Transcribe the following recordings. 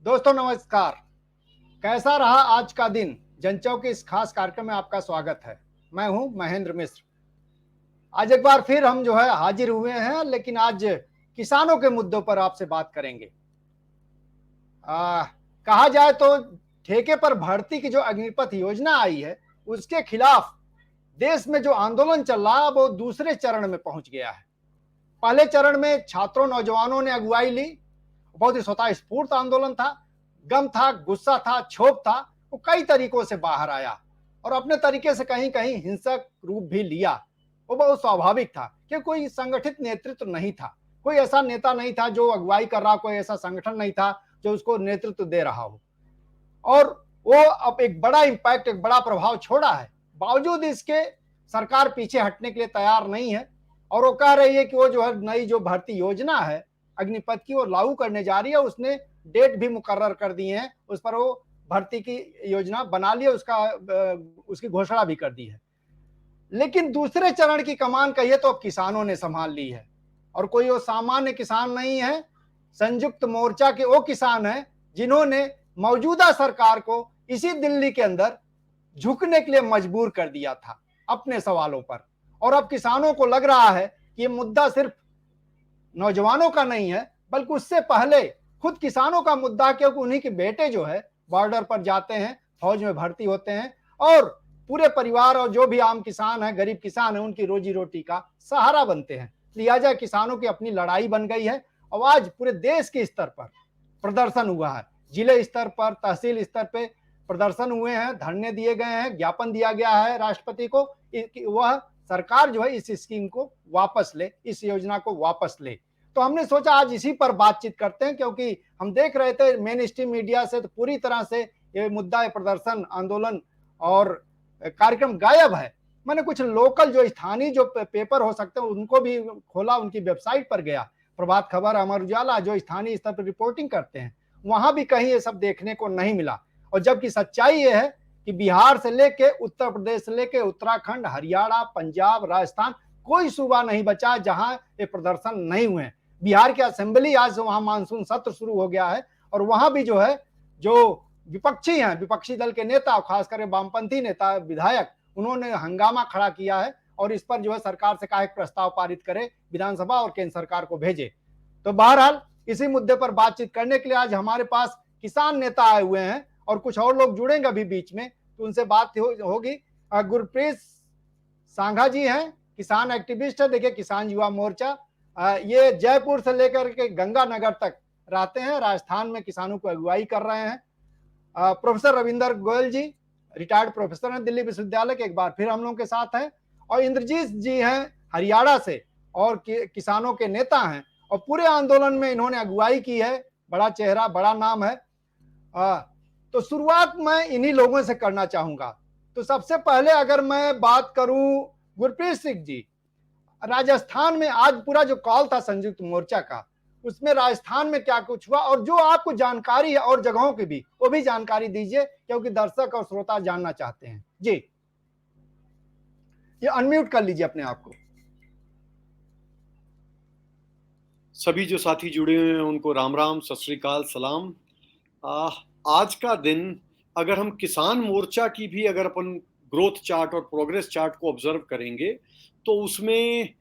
दोस्तों नमस्कार। कैसा रहा आज का दिन? जनचौक के इस खास कार्यक्रम में आपका स्वागत है। मैं हूं महेंद्र मिश्र। आज एक बार फिर हम हाजिर हुए हैं, लेकिन आज किसानों के मुद्दों पर आपसे बात करेंगे। आ, कहा जाए तो ठेके पर भर्ती की जो अग्निपथ योजना आई है, उसके खिलाफ देश में जो आंदोलन चल रहा है वो दूसरे चरण में पहुंच गया है। पहले चरण में छात्रों नौजवानों ने अगुवाई ली। बहुत ही स्वतःस्फूर्त आंदोलन था। गम था, गुस्सा था, क्षोभ था। वो कई तरीकों से बाहर आया और अपने तरीके से कहीं कहीं हिंसक रूप भी लिया। वो बहुत स्वाभाविक था कि कोई संगठित नेतृत्व नहीं था। कोई ऐसा नेता नहीं था जो अगुवाई कर रहा, कोई ऐसा संगठन नहीं था जो उसको नेतृत्व दे रहा हो। और वो अब एक बड़ा इम्पैक्ट, एक बड़ा प्रभाव छोड़ा है। बावजूद इसके सरकार पीछे हटने के लिए तैयार नहीं है और वो कह रही है कि वो नई जो भर्ती योजना है अग्निपथ की, वो लागू करने जा रही है। उसने डेट भी मुकर्रर कर दी है, उस पर वो भर्ती की योजना बना ली है, उसकी घोषणा भी कर दी है। लेकिन दूसरे चरण की कमान कहिए तो अब किसानों ने संभाल ली है और कोई वो सामान्य किसान नहीं है। संयुक्त मोर्चा के वो किसान हैं जिन्होंने मौजूदा सरकार को इसी दिल्ली के अंदर झुकने के लिए मजबूर कर दिया था अपने सवालों पर। और अब किसानों को लग रहा है कि ये मुद्दा सिर्फ नौजवानों का नहीं है, बल्कि उससे पहले खुद किसानों का मुद्दा, क्योंकि उन्हीं के बेटे बॉर्डर पर जाते हैं, फौज में भर्ती होते हैं और पूरे परिवार और जो भी आम किसान है, गरीब किसान है, उनकी रोजी रोटी का सहारा बनते हैं। लिहाजा किसानों की अपनी लड़ाई बन गई है और आज पूरे देश के स्तर पर प्रदर्शन हुआ है। जिले स्तर पर, तहसील स्तर पे प्रदर्शन हुए हैं, धरने दिए गए हैं, ज्ञापन दिया गया है राष्ट्रपति को वह सरकार इस स्कीम को वापस ले, इस योजना को वापस ले। तो हमने सोचा आज इसी पर बातचीत करते हैं, क्योंकि हम देख रहे थे मेन स्ट्रीम मीडिया से तो पूरी तरह से ये मुद्दा, ये प्रदर्शन, आंदोलन और कार्यक्रम गायब है। मैंने कुछ लोकल जो स्थानीय जो पेपर हो सकते हैं उनको भी खोला, उनकी वेबसाइट पर गया, प्रभात खबर, अमर उजाला, जो स्थानीय स्तर पर रिपोर्टिंग करते हैं, वहां भी कहीं ये सब देखने को नहीं मिला। और जबकि सच्चाई ये है कि बिहार से लेके उत्तर प्रदेश से लेके उत्तराखंड, हरियाणा, पंजाब, राजस्थान, कोई सूबा नहीं बचा जहां ये प्रदर्शन नहीं हुए। बिहार की असेंबली, आज वहां मानसून सत्र शुरू हो गया है और वहां भी जो विपक्षी हैं, विपक्षी दल के नेता, खासकर वामपंथी नेता, विधायक, उन्होंने हंगामा खड़ा किया है और इस पर सरकार से कहा एक प्रस्ताव पारित करे, विधानसभा और केंद्र सरकार को भेजे। तो बहरहाल इसी मुद्दे पर बातचीत करने के लिए आज हमारे पास किसान नेता आए हुए हैं और कुछ और लोग जुड़ेंगे अभी बीच में, तो उनसे बात होगी। गुरप्रीत सांघा जी हैं, किसान एक्टिविस्ट है, देखिए किसान युवा मोर्चा, ये जयपुर से लेकर के गंगानगर तक रहते हैं, राजस्थान में किसानों को अगुवाई कर रहे हैं। प्रोफेसर रविंदर गोयल जी, रिटायर्ड प्रोफेसर हैं दिल्ली विश्वविद्यालय के, एक बार फिर हम लोगों के साथ हैं। और इंद्रजीत जी हैं हरियाणा से और किसानों के नेता हैं और पूरे आंदोलन में इन्होंने अगुवाई की है। बड़ा चेहरा, बड़ा नाम है। तो शुरुआत मैं इन्हीं लोगों से करना चाहूंगा। तो सबसे पहले अगर मैं बात करूं गुरप्रीत सिंह जी, राजस्थान में आज पूरा जो कॉल था संयुक्त मोर्चा का, उसमें राजस्थान में क्या कुछ हुआ और जो आपको जानकारी है और जगहों की भी, वो भी जानकारी दीजिए, क्योंकि दर्शक और श्रोता जानना चाहते हैं। जी, ये अनम्यूट कर लीजिए अपने आप को। सभी जो साथी जुड़े हुए हैं उनको राम राम, सत श्री अकाल, सलाम। आज का दिन अगर हम किसान मोर्चा की भी अगर अपन ग्रोथ चार्ट और प्रोग्रेस चार्ट को ऑब्जर्व करेंगे तो उसमें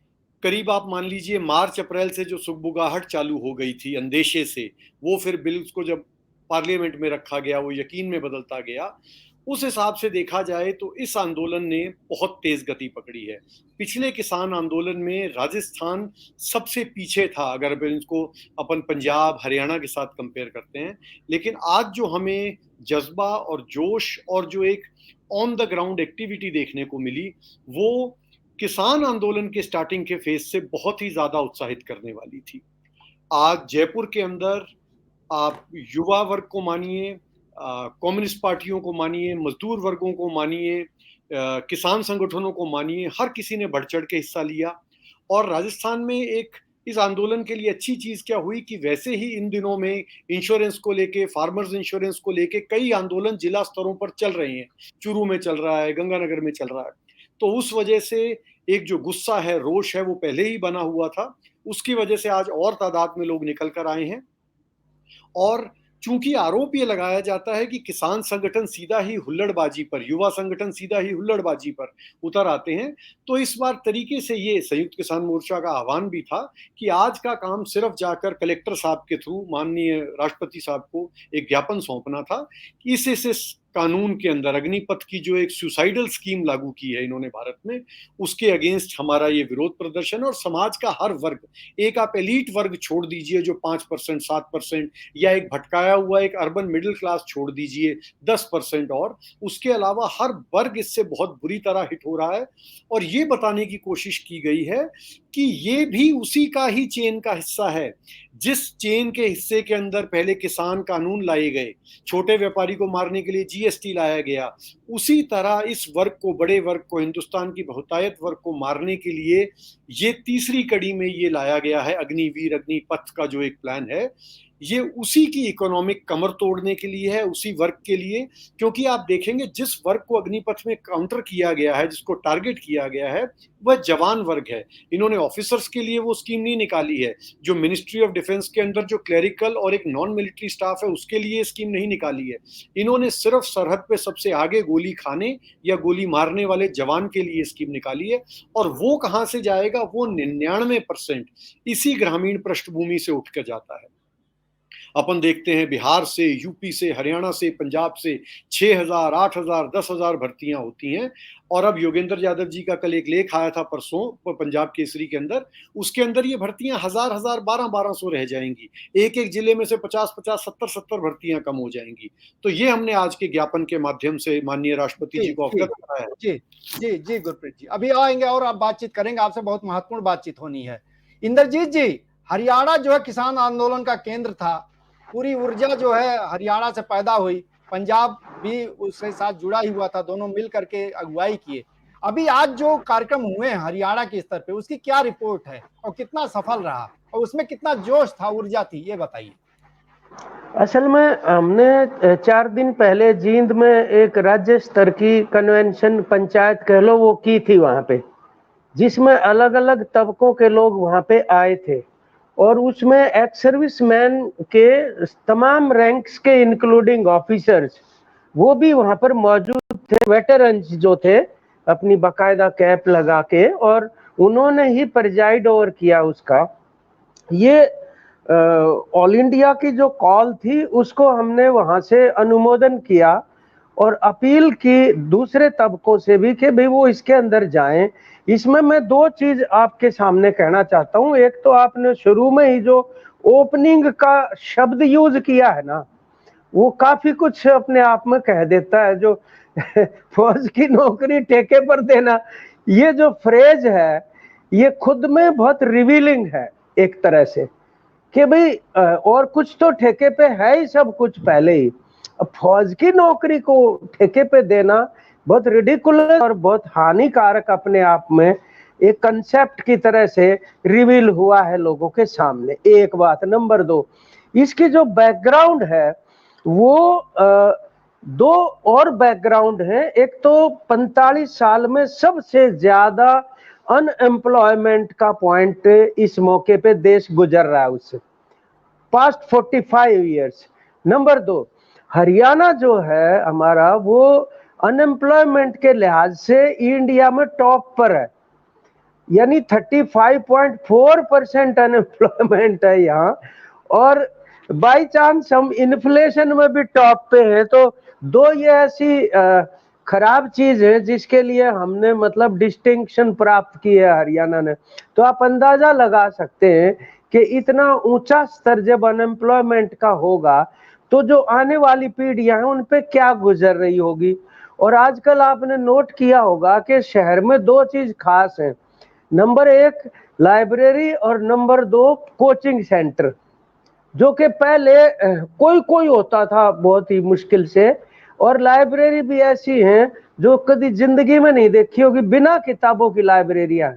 करीब आप मान लीजिए मार्च अप्रैल से जो सुगबुगाहट चालू हो गई थी अंदेशे से, वो फिर बिल को जब पार्लियामेंट में रखा गया वो यकीन में बदलता गया। उस हिसाब से देखा जाए तो इस आंदोलन ने बहुत तेज गति पकड़ी है। पिछले किसान आंदोलन में राजस्थान सबसे पीछे था अगर इसको अपन पंजाब हरियाणा के साथ कंपेयर करते हैं, लेकिन आज जो हमें जज्बा और जोश और जो एक ऑन द ग्राउंड एक्टिविटी देखने को मिली वो किसान आंदोलन के स्टार्टिंग के फेज से बहुत ही ज्यादा उत्साहित करने वाली थी। आज जयपुर के अंदर आप युवा वर्ग को मानिए, कम्युनिस्ट पार्टियों को मानिए, मजदूर वर्गों को मानिए, किसान संगठनों को मानिए, हर किसी ने बढ़ चढ़ के हिस्सा लिया। और राजस्थान में एक इस आंदोलन के लिए अच्छी चीज क्या हुई कि वैसे ही इन दिनों में इंश्योरेंस को लेके, फार्मर्स इंश्योरेंस को लेके कई आंदोलन जिला स्तरों पर चल रहे हैं। चूरू में चल रहा है, गंगानगर में चल रहा है। तो उस वजह से एक जो गुस्सा है, रोष है, वो पहले ही बना हुआ था। उसकी वजह से आज और तादाद में लोग निकल कर आए हैं और चूंकि आरोप ये लगाया जाता है कि किसान संगठन सीधा ही हुल्लड़बाजी पर, युवा संगठन सीधा ही हुल्लड़बाजी पर उतर आते हैं, तो इस बार तरीके से ये संयुक्त किसान मोर्चा का आह्वान भी था कि आज का काम सिर्फ जाकर कलेक्टर साहब के थ्रू माननीय राष्ट्रपति साहब को एक ज्ञापन सौंपना था कि इस कानून के अंदर अग्निपथ की जो एक सुसाइडल स्कीम लागू की है इन्होंने भारत में, उसके अगेंस्ट हमारा ये विरोध प्रदर्शन, और समाज का हर वर्ग, एक आप एलीट वर्ग छोड़ दीजिए जो 5% 7%, या एक भटकाया हुआ एक अर्बन मिडिल क्लास छोड़ दीजिए 10%, और उसके अलावा हर वर्ग इससे बहुत बुरी तरह हिट हो रहा है। और ये बताने की कोशिश की गई है कि ये भी उसी का ही चेन का हिस्सा है जिस चेन के हिस्से के अंदर पहले किसान कानून लाए गए, छोटे व्यापारी को मारने के लिए जीएसटी लाया गया, उसी तरह इस वर्ग को, बड़े वर्ग को, हिंदुस्तान की बहुतायत वर्ग को मारने के लिए ये तीसरी कड़ी में ये लाया गया है अग्निवीर, अग्निपथ का जो एक प्लान है, ये उसी की इकोनॉमिक कमर तोड़ने के लिए है, उसी वर्ग के लिए। क्योंकि आप देखेंगे जिस वर्ग को अग्निपथ में काउंटर किया गया है, जिसको टारगेट किया गया है, वह जवान वर्ग है। इन्होंने ऑफिसर्स के लिए वो स्कीम नहीं निकाली है, जो मिनिस्ट्री ऑफ डिफेंस के अंदर जो क्लरिकल और एक नॉन मिलिट्री स्टाफ है उसके लिए स्कीम नहीं निकाली है। इन्होंने सिर्फ सरहद पे सबसे आगे गोली खाने या गोली मारने वाले जवान के लिए स्कीम निकाली है। और वो कहां से जाएगा? वो 99% इसी ग्रामीण पृष्ठभूमि से उठ कर जाता है। अपन देखते हैं बिहार से, यूपी से, हरियाणा से, पंजाब से 6,000, 8,000, 10,000 भर्तियां होती हैं। और अब योगेंद्र यादव जी का कल एक लेख आया था परसों पंजाब केसरी के अंदर, उसके अंदर ये भर्तियां 1,000, 1200 रह जाएंगी। एक एक जिले में से 50, 70 भर्तियां कम हो जाएंगी। तो ये हमने आज के ज्ञापन के माध्यम से माननीय राष्ट्रपति जी को अवगत कराया है। जी जी जी गुरप्रीत जी, अभी आएंगे और आप बातचीत करेंगे, आपसे बहुत महत्वपूर्ण बातचीत होनी है। इंद्रजीत जी, हरियाणा जो है किसान आंदोलन का केंद्र था, पूरी ऊर्जा जो है हरियाणा से पैदा हुई, पंजाब भी उसके साथ जुड़ा ही हुआ था, दोनों मिल करके अगुवाई किए। अभी आज जो कार्यक्रम हुए हैं हरियाणा के स्तर पे, उसकी क्या रिपोर्ट है और कितना सफल रहा और उसमें कितना जोश था, ऊर्जा थी, ये बताइए। असल में हमने 4 दिन पहले जींद में एक राज्य स्तर की कन्वेंशन, पंचायत कह लो, वो की थी वहां पे, जिसमें अलग अलग तबकों के लोग वहां पे आए थे। और उसमें एक्स सर्विस मैन के तमाम रैंक्स के इंक्लूडिंग ऑफिसर्स वो भी वहां पर मौजूद थे, वेटरन्स जो थे अपनी बाकायदा कैप लगा के, और उन्होंने ही प्रिजाइड ओवर किया उसका। ये ऑल इंडिया की जो कॉल थी उसको हमने वहां से अनुमोदन किया और अपील की दूसरे तबकों से भी कि भाई वो इसके अंदर जाएं। इसमें मैं 2 चीज आपके सामने कहना चाहता हूं। एक तो आपने शुरू में ही जो ओपनिंग का शब्द यूज किया है ना, वो काफी कुछ अपने आप में कह देता है। जो फौज की नौकरी ठेके पर देना, ये जो फ्रेज है ये खुद में बहुत रिवीलिंग है एक तरह से, कि भाई और कुछ तो ठेके पे है ही सब कुछ पहले ही। अब फौज की नौकरी को ठेके पे देना बहुत रिडिकुलस और बहुत हानिकारक अपने आप में एक कंसेप्ट की तरह से रिवील हुआ है लोगों के सामने। एक बात। नंबर 2, इसकी जो बैकग्राउंड है वो 2 और बैकग्राउंड है। एक तो 45 साल में सबसे ज्यादा अनएम्प्लॉयमेंट का पॉइंट इस मौके पे देश गुजर रहा है उससे, पास्ट 45 ईयर्स। नंबर 2, हरियाणा जो है हमारा, वो अनएम्प्लॉयमेंट के लिहाज से इंडिया में टॉप पर है, यानी 35.4% अनएम्प्लॉयमेंट है यहाँ। और बाई चांस हम इन्फ्लेशन में भी टॉप पे हैं। तो 2 ये ऐसी खराब चीज है जिसके लिए हमने मतलब डिस्टिंक्शन प्राप्त की है हरियाणा ने। तो आप अंदाजा लगा सकते हैं कि इतना ऊंचा स्तर जब अनएम्प्लॉयमेंट का होगा तो जो आने वाली पीढ़ियां हैं उन पे क्या गुजर रही होगी। और आजकल आपने नोट किया होगा कि शहर में 2 चीज खास है। नंबर 1 लाइब्रेरी और नंबर 2 कोचिंग सेंटर, जो कि पहले कोई होता था बहुत ही मुश्किल से। और लाइब्रेरी भी ऐसी हैं जो कभी जिंदगी में नहीं देखी होगी, बिना किताबों की लाइब्रेरियां।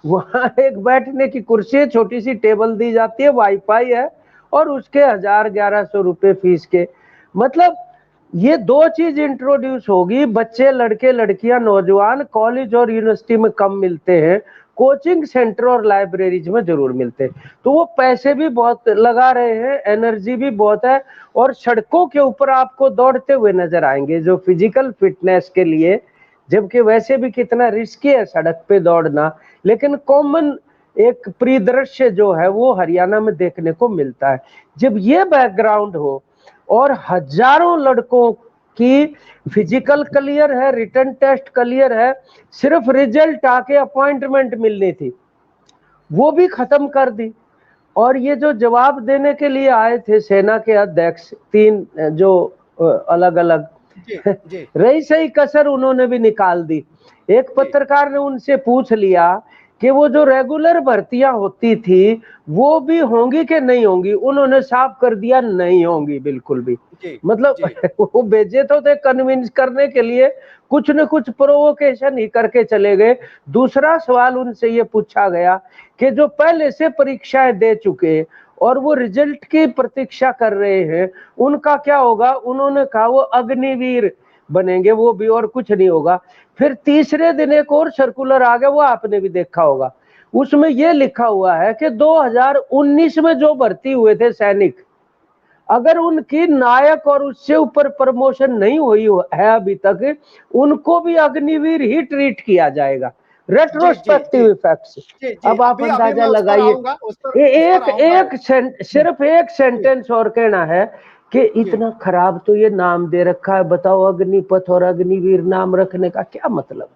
वहां एक बैठने की कुर्सी है, छोटी सी टेबल दी जाती है, वाईफाई है और उसके 1,000-1,100 रुपए फीस के। मतलब ये 2 चीज इंट्रोड्यूस होगी। बच्चे, लड़के लड़कियां, नौजवान कॉलेज और यूनिवर्सिटी में कम मिलते हैं, कोचिंग सेंटर और लाइब्रेरीज में जरूर मिलते। तो वो पैसे भी बहुत लगा रहे हैं, एनर्जी भी बहुत है, और सड़कों के ऊपर आपको दौड़ते हुए नजर आएंगे जो फिजिकल फिटनेस के लिए, जबकि वैसे भी कितना रिस्की है सड़क पे दौड़ना, लेकिन कॉमन एक परिदृश्य जो है वो हरियाणा में देखने को मिलता है। जब ये बैकग्राउंड हो और हजारों लड़कों की फिजिकल क्लियर है, रिटन टेस्ट क्लियर है, सिर्फ रिजल्ट आके अपॉइंटमेंट मिलनी थी, वो भी खत्म कर दी। और ये जो जवाब देने के लिए आए थे सेना के अध्यक्ष, 3 जो अलग अलग रही सही कसर उन्होंने भी निकाल दी। एक पत्रकार ने उनसे पूछ लिया कि वो जो रेगुलर भर्तियां होती थी वो भी होंगी कि नहीं होंगी, उन्होंने साफ कर दिया नहीं होंगी बिल्कुल भी। मतलब वो भेजे तो थे कन्विंस करने के लिए, कुछ न कुछ प्रोवोकेशन ही करके चले गए। दूसरा सवाल उनसे ये पूछा गया कि जो पहले से परीक्षाएं दे चुके और वो रिजल्ट की प्रतीक्षा कर रहे हैं उनका क्या होगा, उन्होंने कहा वो अग्निवीर बनेंगे, वो भी, और कुछ नहीं होगा। फिर तीसरे दिन एक और सर्कुलर आ गया, वो आपने भी देखा होगा, उसमें ये लिखा हुआ है कि 2019 में जो भर्ती हुए थे सैनिक, अगर उनकी नायक और उससे ऊपर प्रमोशन नहीं हुई है अभी तक, उनको भी अग्निवीर ही ट्रीट किया जाएगा। Retrospective effects. अब आप अंदाजा लगाइए। सिर्फ एक सेंटेंस और कहना है कि इतना खराब तो ये नाम दे रखा है, बताओ अग्निपथ और अग्निवीर नाम रखने का क्या मतलब।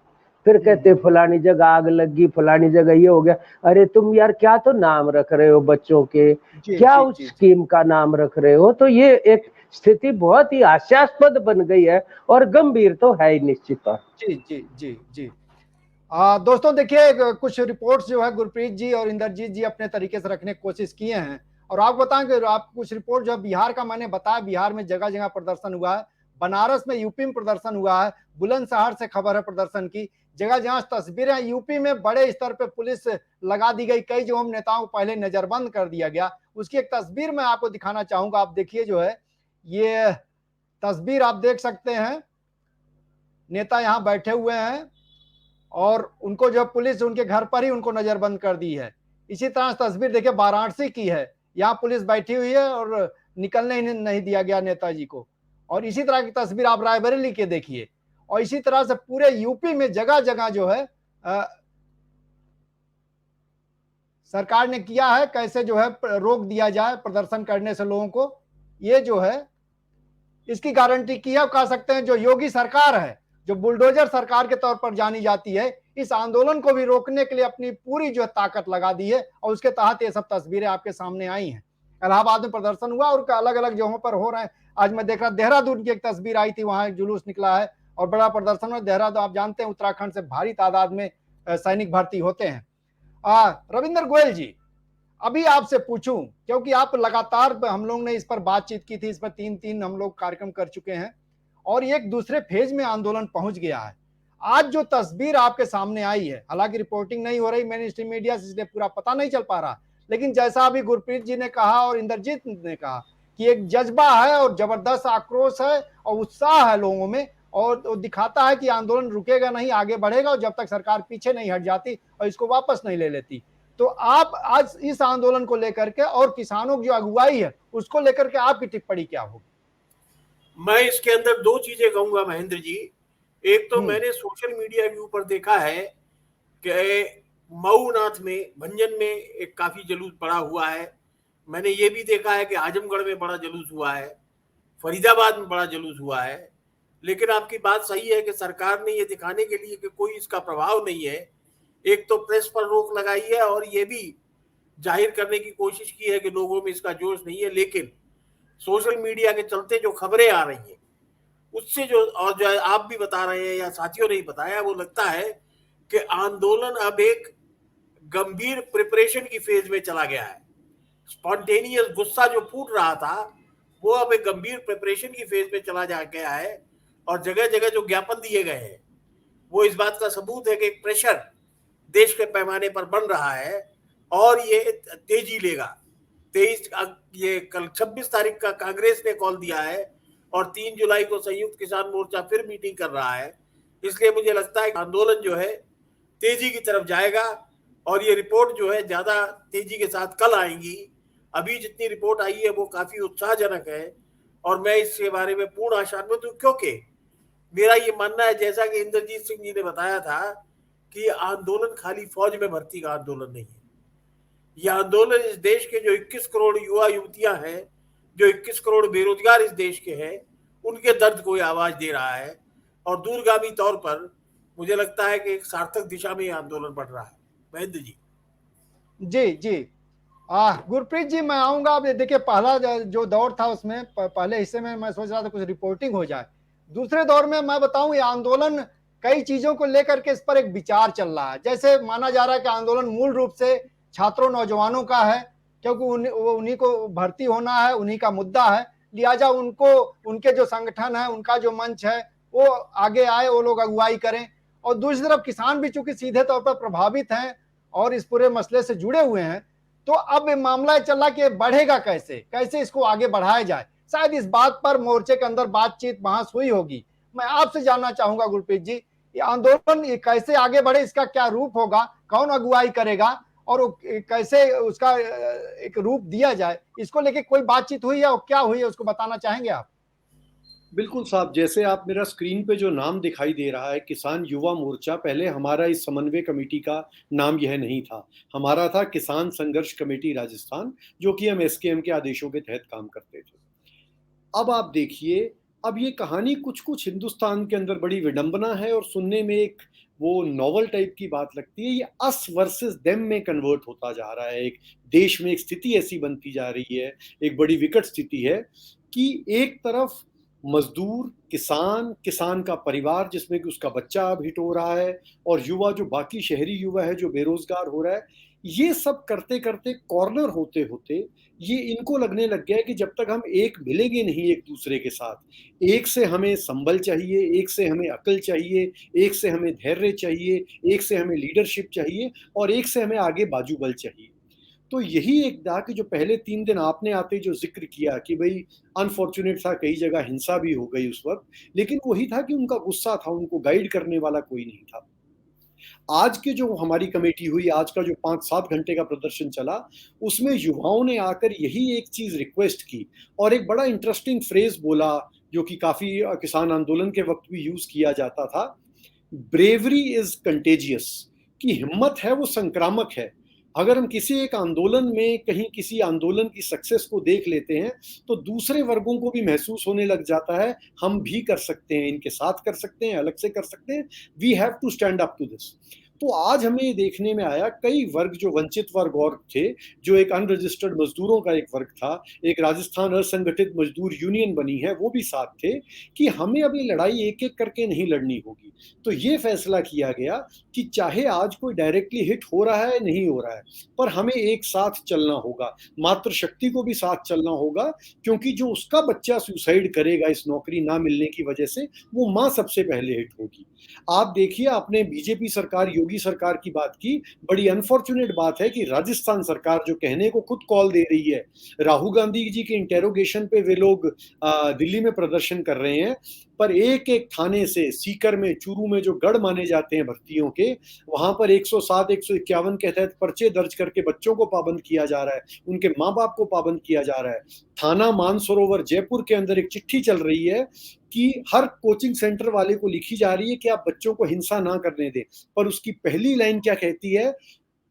फिर कहते फलानी जगह आग लगी, फलानी जगह ये हो गया। अरे तुम यार क्या तो नाम रख रहे हो बच्चों के, क्या उस स्कीम का नाम रख रहे हो। तो ये एक स्थिति बहुत ही हास्यास्पद बन गई है और गंभीर तो है ही निश्चित तौर। जी। दोस्तों देखिए, कुछ रिपोर्ट्स जो है गुरप्रीत जी और इंद्रजीत जी अपने तरीके से रखने की कोशिश किए हैं। और आप बताएं कि आप कुछ रिपोर्ट जो है बिहार का, मैंने बताया बिहार में जगह जगह प्रदर्शन हुआ है, बनारस में, यूपी में प्रदर्शन हुआ है, बुलंदशहर से खबर है प्रदर्शन की, जगह जहां तस्वीरें, यूपी में बड़े स्तर पे पुलिस लगा दी गई, कई जो नेताओं को पहले नजरबंद कर दिया गया। उसकी एक तस्वीर मैं आपको दिखाना चाहूंगा। आप देखिए जो है ये तस्वीर आप देख सकते हैं, नेता यहाँ बैठे हुए हैं और उनको जो पुलिस उनके घर पर ही उनको नजरबंद कर दी है। इसी तरह तस्वीर देखिए वाराणसी की है, यहाँ पुलिस बैठी हुई है और निकलने ही नहीं दिया गया नेताजी को। और इसी तरह की तस्वीर आप रायबरेली के देखिए। और इसी तरह से पूरे यूपी में जगह जगह जो है सरकार ने किया है, कैसे जो है रोक दिया जाए प्रदर्शन करने से लोगों को। ये जो है इसकी गारंटी की है, कह सकते हैं जो योगी सरकार है, जो बुलडोजर सरकार के तौर पर जानी जाती है, इस आंदोलन को भी रोकने के लिए अपनी पूरी जो ताकत लगा दी है। और उसके तहत ये सब तस्वीरें आपके सामने आई हैं। इलाहाबाद में प्रदर्शन हुआ और अलग अलग जगहों पर हो रहे हैं। आज मैं देख रहा, देहरादून की एक तस्वीर आई थी, वहां एक जुलूस निकला है और बड़ा प्रदर्शन हुआ। देहरादून आप जानते हैं उत्तराखंड से भारी तादाद में सैनिक भर्ती होते हैं। रविंद्र गोयल जी, अभी आपसे पूछूं, क्योंकि आप लगातार, हम लोग ने इस पर बातचीत की थी, इस पर 3 हम लोग कार्यक्रम कर चुके हैं और एक दूसरे फेज में आंदोलन पहुंच गया है। आज जो तस्वीर आपके सामने आई है, हालांकि रिपोर्टिंग नहीं हो रही मेन स्ट्रीम मीडिया से, इसलिए पूरा पता नहीं चल पा रहा, लेकिन जैसा अभी गुरप्रीत जी ने कहा और इंद्रजीत ने कहा कि एक जज्बा है और जबरदस्त आक्रोश है और उत्साह है लोगों में, और दिखाता है कि आंदोलन रुकेगा नहीं, आगे बढ़ेगा, और जब तक सरकार पीछे नहीं हट जाती और इसको वापस नहीं ले लेती। तो आप आज इस आंदोलन को लेकर के और किसानों की जो अगुवाई है उसको लेकर के आपकी टिप्पणी क्या होगी? मैं इसके अंदर 2 चीजें कहूंगा महेंद्र जी। एक तो मैंने सोशल मीडिया के ऊपर देखा है कि मऊनाथ में, भंजन में एक काफी जुलूस पड़ा हुआ है। मैंने ये भी देखा है कि आजमगढ़ में बड़ा जुलूस हुआ है, फरीदाबाद में बड़ा जुलूस हुआ है। लेकिन आपकी बात सही है कि सरकार ने ये दिखाने के लिए कि कोई इसका प्रभाव नहीं है, एक तो प्रेस पर रोक लगाई है और ये भी जाहिर करने की कोशिश की है कि लोगों में इसका जोश नहीं है। लेकिन सोशल मीडिया के चलते जो खबरें आ रही हैं उससे जो, और जो आप भी बता रहे हैं या साथियों ने ही बताया, वो लगता है कि आंदोलन अब एक गंभीर प्रिपरेशन की फेज में चला गया है। स्पॉन्टेनियस गुस्सा जो फूट रहा था वो अब एक गंभीर प्रिपरेशन की फेज में चला जा गया है। और जगह जगह जो ज्ञापन दिए गए हैं वो इस बात का सबूत है कि एक प्रेशर देश के पैमाने पर बन रहा है और ये तेजी लेगा। 23 ये कल 26 तारीख का कांग्रेस ने कॉल दिया है और 3 जुलाई को संयुक्त किसान मोर्चा फिर मीटिंग कर रहा है। इसलिए मुझे लगता है आंदोलन जो है तेजी की तरफ जाएगा और ये रिपोर्ट जो है ज्यादा तेजी के साथ कल आएंगी। अभी जितनी रिपोर्ट आई है वो काफी उत्साहजनक है और मैं इसके बारे में पूर्ण आशान्वित हूँ, क्योंकि मेरा ये मानना है, जैसा कि इंद्रजीत सिंह जी ने बताया था, कि आंदोलन खाली फौज में भर्ती का आंदोलन नहीं है। यह आंदोलन इस देश के जो 21 करोड़ युवा युवतियां हैं, जो 21 करोड़ बेरोजगार इस देश के हैं, उनके दर्द को आवाज दे रहा है और दूरगामी तौर पर मुझे लगता है कि एक सार्थक दिशा में यह आंदोलन बढ़ रहा है। महेंद्र जी। जी जी, गुरप्रीत जी, मैं आऊंगा। अब देखिए, पहला जो दौर था उसमें पहले हिस्से में मैं सोच रहा था कुछ रिपोर्टिंग हो जाए। दूसरे दौर में मैं बताऊं, ये आंदोलन कई चीजों को लेकर के इस पर एक विचार चल रहा है। जैसे माना जा रहा है कि आंदोलन मूल रूप से छात्रों नौजवानों का है, क्योंकि उन्हीं को भर्ती होना है, उन्हीं का मुद्दा है। लिहाजा उनको, उनके जो संगठन है, उनका जो मंच है, वो आगे आए, वो लोग अगुवाई करें। और दूसरी तरफ किसान भी चूंकि सीधे तौर पर प्रभावित हैं और इस पूरे मसले से जुड़े हुए हैं, तो अब मामला चल रहा कि बढ़ेगा कैसे, कैसे इसको आगे बढ़ाया जाए। शायद इस बात पर मोर्चे के अंदर बातचीत बहस हुई होगी। मैं आपसे जानना चाहूंगा गुरप्रीत जी, ये आंदोलन कैसे आगे बढ़े, इसका क्या रूप होगा, कौन अगुवाई करेगा और कैसे उसका एक रूप दिया जाए, इसको लेके कोई बातचीत हुई है और क्या हुई है उसको बताना चाहेंगे आप? बिल्कुल साहब, जैसे आप, मेरा स्क्रीन पे जो नाम दिखाई दे रहा है किसान युवा मोर्चा, पहले हमारा इस समन्वय कमेटी का नाम यह नहीं था। हमारा था किसान संघर्ष कमेटी राजस्थान, जो कि हम एसकेएम के आदेशों के तहत काम करते थे। अब आप देखिए, अब ये कहानी कुछ कुछ हिंदुस्तान के अंदर बड़ी विडंबना है और सुनने में एक वो नॉवल टाइप की बात लगती है। ये अस वर्सेस देम में कन्वर्ट होता जा रहा है। एक देश में एक स्थिति ऐसी बनती जा रही है, एक बड़ी विकट स्थिति है कि एक तरफ मजदूर, किसान, किसान का परिवार जिसमें कि उसका बच्चा अब हिट हो रहा है, और युवा जो बाकी शहरी युवा है जो बेरोजगार हो रहा है, ये सब करते करते कॉर्नर होते होते ये इनको लगने लग गया है कि जब तक हम एक मिलेंगे नहीं एक दूसरे के साथ, एक से हमें संभल चाहिए, एक से हमें अकल चाहिए, एक से हमें धैर्य चाहिए, एक से हमें लीडरशिप चाहिए और एक से हमें आगे बाजूबल चाहिए। तो यही एक था कि जो पहले 3 दिन आपने आते जो जिक्र किया कि भाई अनफॉर्चुनेट था, कई जगह हिंसा भी हो गई उस वक्त, लेकिन वही था कि उनका गुस्सा था, उनको गाइड करने वाला कोई नहीं था। आज के जो हमारी कमेटी हुई, आज का जो 5-7 घंटे का प्रदर्शन चला, उसमें युवाओं ने आकर यही एक चीज रिक्वेस्ट की और एक बड़ा इंटरेस्टिंग फ्रेज बोला जो कि काफी किसान आंदोलन के वक्त भी यूज किया जाता था, ब्रेवरी इज कंटेजियस, कि हिम्मत है वो संक्रामक है। अगर हम किसी एक आंदोलन में कहीं किसी आंदोलन की सक्सेस को देख लेते हैं तो दूसरे वर्गों को भी महसूस होने लग जाता है, हम भी कर सकते हैं, इनके साथ कर सकते हैं, अलग से कर सकते हैं, we have to stand up to this. तो आज हमें ये देखने में आया कई वर्ग जो वंचित वर्ग और थे, जो एक अनरजिस्टर्ड मजदूरों का एक वर्ग था, एक राजस्थान असंगठित मजदूर यूनियन बनी है, वो भी साथ थे, कि हमें अभी लड़ाई एक एक करके नहीं लड़नी होगी। तो ये फैसला किया गया कि चाहे आज कोई डायरेक्टली हिट हो रहा है नहीं हो रहा है, पर हमें एक साथ चलना होगा, मातृशक्ति को भी साथ चलना होगा, क्योंकि जो उसका बच्चा सुसाइड करेगा इस नौकरी ना मिलने की वजह से, वो माँ सबसे पहले हिट होगी। आप देखिए, आपने बीजेपी सरकार, योगी सरकार की बात की, बड़ी अनफॉर्चुनेट बात है कि राजस्थान सरकार जो कहने को खुद कॉल दे रही है, राहुल गांधी जी के इंटेरोगेशन पे वे लोग दिल्ली में प्रदर्शन कर रहे हैं, पर एक एक थाने से, सीकर में, चूरू में जो गढ़ माने जाते हैं भर्तियों के, वहां पर 107, 151 के तहत पर्चे दर्ज करके बच्चों को पाबंद किया जा रहा है, उनके माँ बाप को पाबंद किया जा रहा है। थाना मानसरोवर जयपुर के अंदर एक चिट्ठी चल रही है कि हर कोचिंग सेंटर वाले को लिखी जा रही है कि आप बच्चों को हिंसा ना करने दें, पर उसकी पहली लाइन क्या कहती है,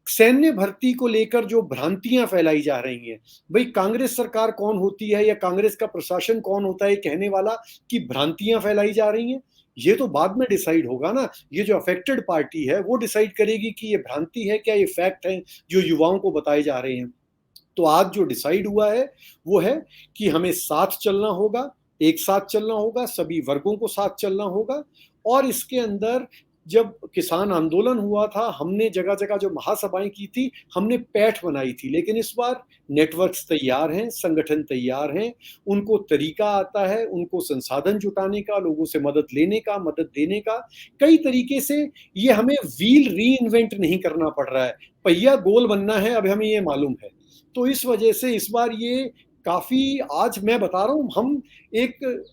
सैन्य भर्ती को लेकर जो भ्रांतियां फैलाई जा रही हैं। भाई, कांग्रेस सरकार कौन होती है या कांग्रेस का प्रशासन कौन होता है कहने वाला कि भ्रांतियां फैलाई जा रही हैं? ये तो बाद में डिसाइड होगा ना, ये जो अफेक्टेड पार्टी है वो डिसाइड करेगी कि ये भ्रांति है क्या, ये फैक्ट है जो युवाओं को बताए जा रहे हैं। तो आज जो डिसाइड हुआ है वो है कि हमें साथ चलना होगा, एक साथ चलना होगा, सभी वर्गों को साथ चलना होगा। और इसके अंदर जब किसान आंदोलन हुआ था, हमने जगह जगह जो महासभाएं की थी, हमने पैठ बनाई थी, लेकिन इस बार नेटवर्क्स तैयार हैं, संगठन तैयार हैं, उनको तरीका आता है, उनको संसाधन जुटाने का, लोगों से मदद लेने का, मदद देने का, कई तरीके से। ये हमें व्हील री इन्वेंट नहीं करना पड़ रहा है, पहिया गोल बनना है, अब हमें ये मालूम है। तो इस वजह से इस बार ये काफी, आज मैं बता रहा हूं, हम एक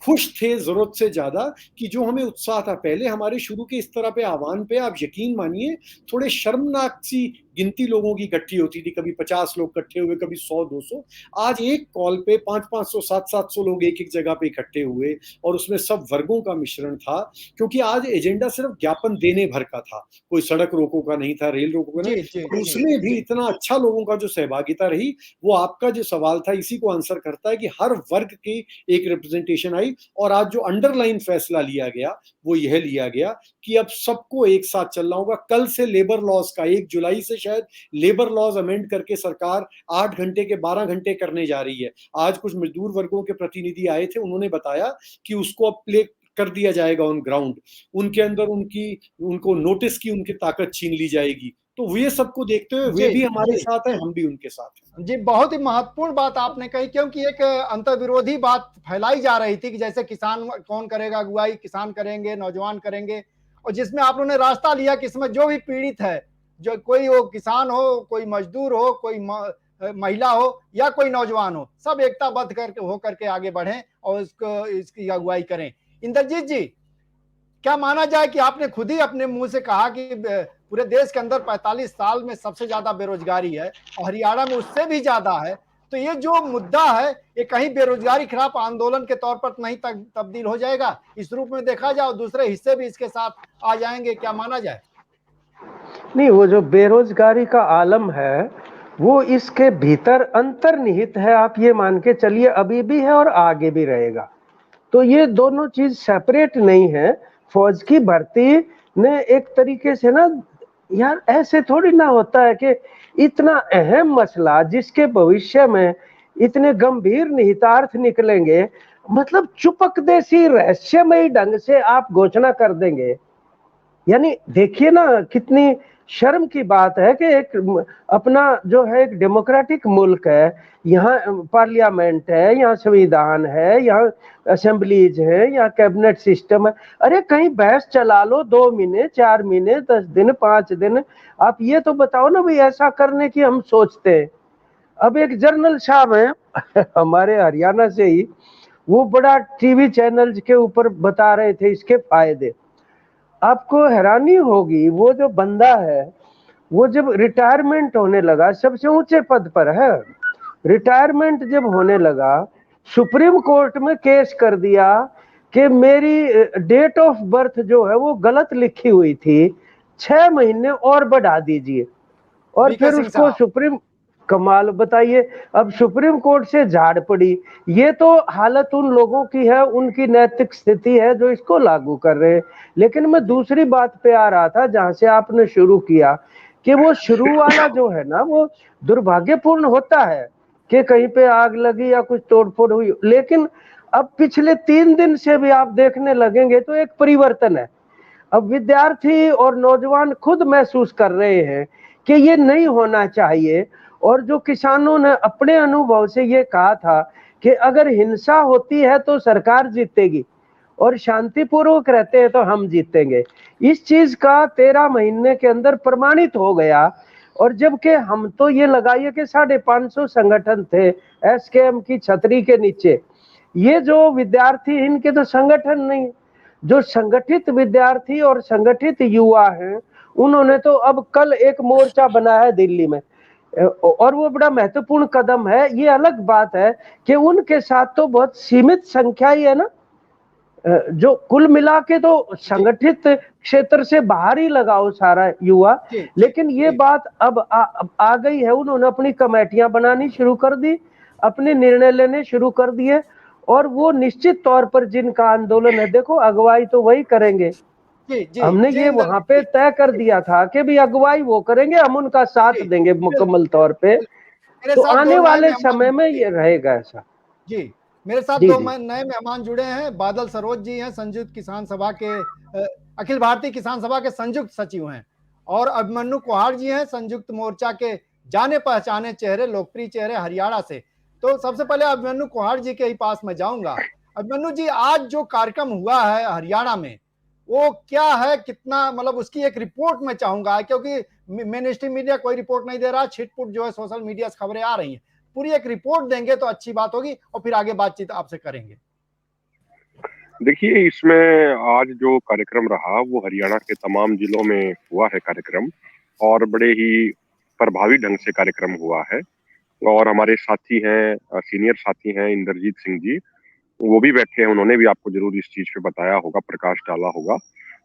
खुश थे जरूरत से ज्यादा कि जो हमें उत्साह था पहले हमारे शुरू के इस तरह पे आह्वान पे, आप यकीन मानिए थोड़े शर्मनाक सी गिनती लोगों की इकट्ठी होती थी, कभी 50 लोग इकट्ठे हुए, कभी 100-200। आज एक कॉल पे 500-500 700-700 लोग एक एक जगह पे इकट्ठे हुए और उसमें सब वर्गों का मिश्रण था, क्योंकि आज एजेंडा सिर्फ ज्ञापन देने भर का था, कोई सड़क रोको का नहीं था, रेल रोको का नहीं। और उसमें भी इतना अच्छा लोगों का जो सहभागिता रही, वो आपका जो सवाल था इसी को आंसर करता है कि हर वर्ग की एक रिप्रेजेंटेशन आई। और आज जो अंडरलाइन फैसला लिया गया वो यह लिया गया कि अब सबको एक साथ चलना होगा। कल से लेबर लॉज का 1 जुलाई से शायद लेबर लॉज अमेंड करके सरकार 8 घंटे के 12 घंटे करने जा रही है। आज कुछ मजदूर वर्गों के प्रतिनिधि आए थे, उन्होंने बताया कि उसको अब प्ले कर दिया जाएगा ऑन ग्राउंड, उनके अंदर उनको नोटिस की उनकी ताकत छीन ली जाएगी। तो ये सबको देखते हुए वे भी हमारे साथ हैं, हम भी उनके साथ हैं। जी, बहुत ही महत्वपूर्ण बात आपने कही, क्योंकि एक अंतर्विरोधी बात फैलाई जा रही थी कि जैसे किसान कौन करेगा अगुवाई, किसान करेंगे, नौजवान करेंगे, और जिसमें आप लोगों ने रास्ता लिया कि इसमें जो भी पीड़ित है, जो कोई वो किसान हो, कोई मजदूर हो, कोई महिला हो या कोई नौजवान हो, सब एकताबद्ध करके होकर के आगे बढ़ें और इसकी अगुवाई करें। इंद्रजीत जी, क्या माना जाए कि आपने खुद ही अपने मुंह से कहा कि पूरे देश के अंदर 45 साल में सबसे ज्यादा बेरोजगारी है और हरियाणा में उससे भी ज्यादा है, तो ये जो मुद्दा है ये कहीं बेरोजगारी खिलाफ आंदोलन के तौर पर नहीं तब्दील हो जाएगा? इस रूप में देखा जाए और दूसरे हिस्से भी इसके साथ आ जाएंगे, क्या माना जाए? नहीं, वो जो बेरोजगारी का आलम है वो इसके भीतर अंतर्निहित है, आप ये मान के चलिए, अभी भी है और आगे भी रहेगा। तो ये दोनों चीज सेपरेट नहीं है। फौज की भर्ती ने एक तरीके से ना यार, ऐसे थोड़ी ना होता है कि इतना अहम मसला जिसके भविष्य में इतने गंभीर निहितार्थ निकलेंगे, मतलब चुपक देसी रहस्यमयी ढंग से आप घोषणा कर देंगे। यानी देखिए ना, कितनी शर्म की बात है कि एक अपना जो है एक डेमोक्रेटिक मुल्क है, यहाँ पार्लियामेंट है, यहाँ संविधान है, यहाँ असेंबलीज है, यहाँ कैबिनेट सिस्टम है। अरे कहीं बहस चला लो 2 महीने 4 महीने 10 दिन 5 दिन, आप ये तो बताओ ना भाई, ऐसा करने की हम सोचते हैं। अब एक जर्नल साहब है हमारे हरियाणा से ही, वो बड़ा टीवी चैनल के ऊपर बता रहे थे इसके फायदे। आपको हैरानी होगी, वो जो बंदा है वो जब रिटायरमेंट होने लगा, सबसे ऊंचे पद पर है, रिटायरमेंट जब होने लगा, सुप्रीम कोर्ट में केस कर दिया कि मेरी डेट ऑफ बर्थ जो है वो गलत लिखी हुई थी, 6 महीने और बढ़ा दीजिए। और फिर उसको सुप्रीम, कमाल बताइए, अब सुप्रीम कोर्ट से झाड़ पड़ी। ये तो हालत उन लोगों की है, उनकी नैतिक स्थिति है जो इसको लागू कर रहे हैं। लेकिन मैं दूसरी बात पे आ रहा था जहां से आपने शुरू किया, कि वो शुरू वाला जो है ना वो दुर्भाग्यपूर्ण होता है कि कहीं पे आग लगी या कुछ तोड़फोड़ हुई, लेकिन अब पिछले 3 दिन से भी आप देखने लगेंगे तो एक परिवर्तन है। अब विद्यार्थी और नौजवान खुद महसूस कर रहे हैं कि ये नहीं होना चाहिए। और जो किसानों ने अपने अनुभव से ये कहा था कि अगर हिंसा होती है तो सरकार जीतेगी और शांतिपूर्वक रहते हैं तो हम जीतेंगे, इस चीज का 13 महीने के अंदर प्रमाणित हो गया। और जबकि हम तो ये लगाइए कि 550 संगठन थे एसकेएम की छतरी के नीचे, ये जो विद्यार्थी इनके तो संगठन नहीं, जो संगठित विद्यार्थी और संगठित युवा हैं उन्होंने तो अब कल एक मोर्चा बनाया है दिल्ली में, और वो बड़ा महत्वपूर्ण कदम है। ये अलग बात है कि उनके साथ तो बहुत सीमित संख्या ही है ना, जो कुल मिला के तो संगठित क्षेत्र से बाहर ही लगाओ सारा युवा। लेकिन ये बात अब आ गई है, उन्होंने अपनी कमेटियां बनानी शुरू कर दी, अपने निर्णय लेने शुरू कर दिए, और वो निश्चित तौर पर जिनका आंदोलन है, देखो अगुवाई तो वही करेंगे। हमने ये वहां पे तय कर दिया था कि भी अगुवाई वो करेंगे, हम उनका साथ देंगे मुकम्मल तौर पे। तो आने वाले समय में ये रहेगा ऐसा। जी, मेरे साथ दो नए मेहमान जुड़े हैं। बादल सरोज जी हैं, संयुक्त किसान सभा के अखिल भारतीय किसान सभा के संयुक्त सचिव हैं, और अभिमन्यु कुहाड़ जी हैं, संयुक्त मोर्चा के जाने पहचाने चेहरे, लोकप्रिय चेहरे हरियाणा से। तो सबसे पहले अभिमन्यु कुहाड़ जी के ही पास मैं जाऊंगा। अभिमन्यु जी, आज जो कार्यक्रम हुआ है हरियाणा में वो क्या है, कितना, मतलब उसकी एक रिपोर्ट मैं चाहूंगा, क्योंकि मेन स्ट्रीम मीडिया कोई रिपोर्ट नहीं दे रहा, छिटपुट जो है सोशल मीडिया से खबरें आ रही हैं, पूरी एक रिपोर्ट देंगे तो अच्छी बात होगी और फिर आगे बातचीत आपसे करेंगे। देखिए, इसमें आज जो कार्यक्रम रहा वो हरियाणा के तमाम जिलों में हुआ है कार्यक्रम, और बड़े ही प्रभावी ढंग से कार्यक्रम हुआ है। और हमारे साथी हैं, सीनियर साथी हैं इंद्रजीत सिंह जी, वो भी बैठे हैं, उन्होंने भी आपको ज़रूर इस चीज़ पे बताया होगा, प्रकाश डाला होगा।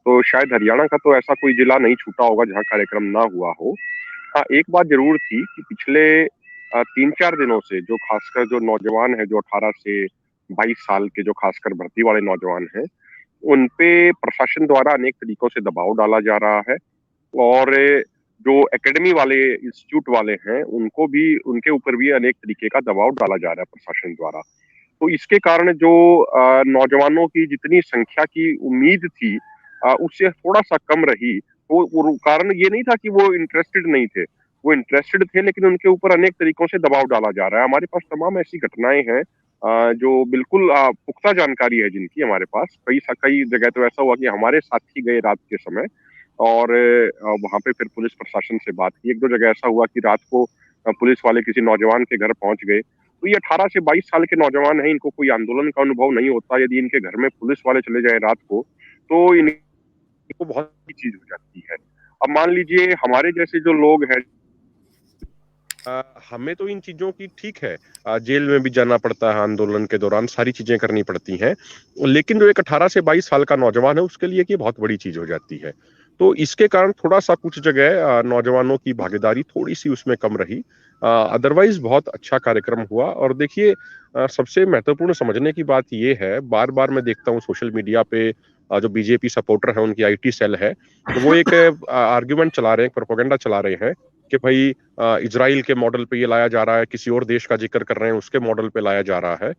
तो शायद हरियाणा का तो ऐसा कोई जिला नहीं छूटा होगा जहाँ कार्यक्रम ना हुआ हो। हाँ, एक बात ज़रूर थी कि पिछले 3-4 दिनों से जो खासकर जो नौजवान हैं, जो 18 से 22 साल के जो खासकर भर्ती वाले नौजवान हैं, उन पे प्रशासन द्वारा अनेक तरीकों से दबाव डाला जा रहा है। और जो एकेडमी वाले, इंस्टीट्यूट वाले हैं, उनको भी, उनके ऊपर भी अनेक तरीके का दबाव डाला जा रहा है प्रशासन द्वारा। तो इसके कारण जो नौजवानों की जितनी संख्या की उम्मीद थी उससे थोड़ा-सा कम रही। वो कारण ये नहीं था कि वो इंटरेस्टेड नहीं थे, वो इंटरेस्टेड थे, लेकिन उनके ऊपर अनेक तरीकों से दबाव डाला जा रहा है। हमारे पास तमाम ऐसी घटनाएँ हैं जो बिल्कुल पुख्ता जानकारी है जिनकी हमारे पास। कई जगह तो ऐसा हुआ कि हमारे साथी गए रात के समय, और वहाँ पे फिर पुलिस प्रशासन से बात की। 1-2 जगह ऐसा हुआ कि रात को पुलिस वाले किसी नौजवान के घर पहुँच गए। तो ये 18 से 22 साल के नौजवान हैं, इनको कोई आंदोलन का अनुभव नहीं होता। यदि इनके घर में पुलिस वाले चले जाएँ रात को, तो इनको बहुत बड़ी चीज़ हो जाती है। अब मान लीजिए हमारे जैसे जो लोग हैं, हमें तो इन चीजों की ठीक है, जेल में भी जाना पड़ता है, आंदोलन के दौरान सारी चीजें करनी पड़ती हैं, लेकिन जो एक 18 से 22 साल का नौजवान है उसके लिए ये बहुत बड़ी चीज हो जाती है। तो इसके कारण थोड़ा सा कुछ जगह नौजवानों की भागीदारी थोड़ी सी उसमें कम रही। अदरवाइज बहुत अच्छा कार्यक्रम हुआ। और देखिए, सबसे महत्वपूर्ण समझने की बात ये है, बार बार मैं देखता हूँ सोशल मीडिया पे जो बीजेपी सपोर्टर है, उनकी आईटी सेल है, तो वो एक आर्ग्यूमेंट चला रहे हैं, प्रोपेगेंडा चला रहे हैं कि भाई इजराइल के मॉडल पे ये लाया जा रहा है, किसी और देश का जिक्र कर रहे हैं, उसके मॉडल पे लाया जा रहा है।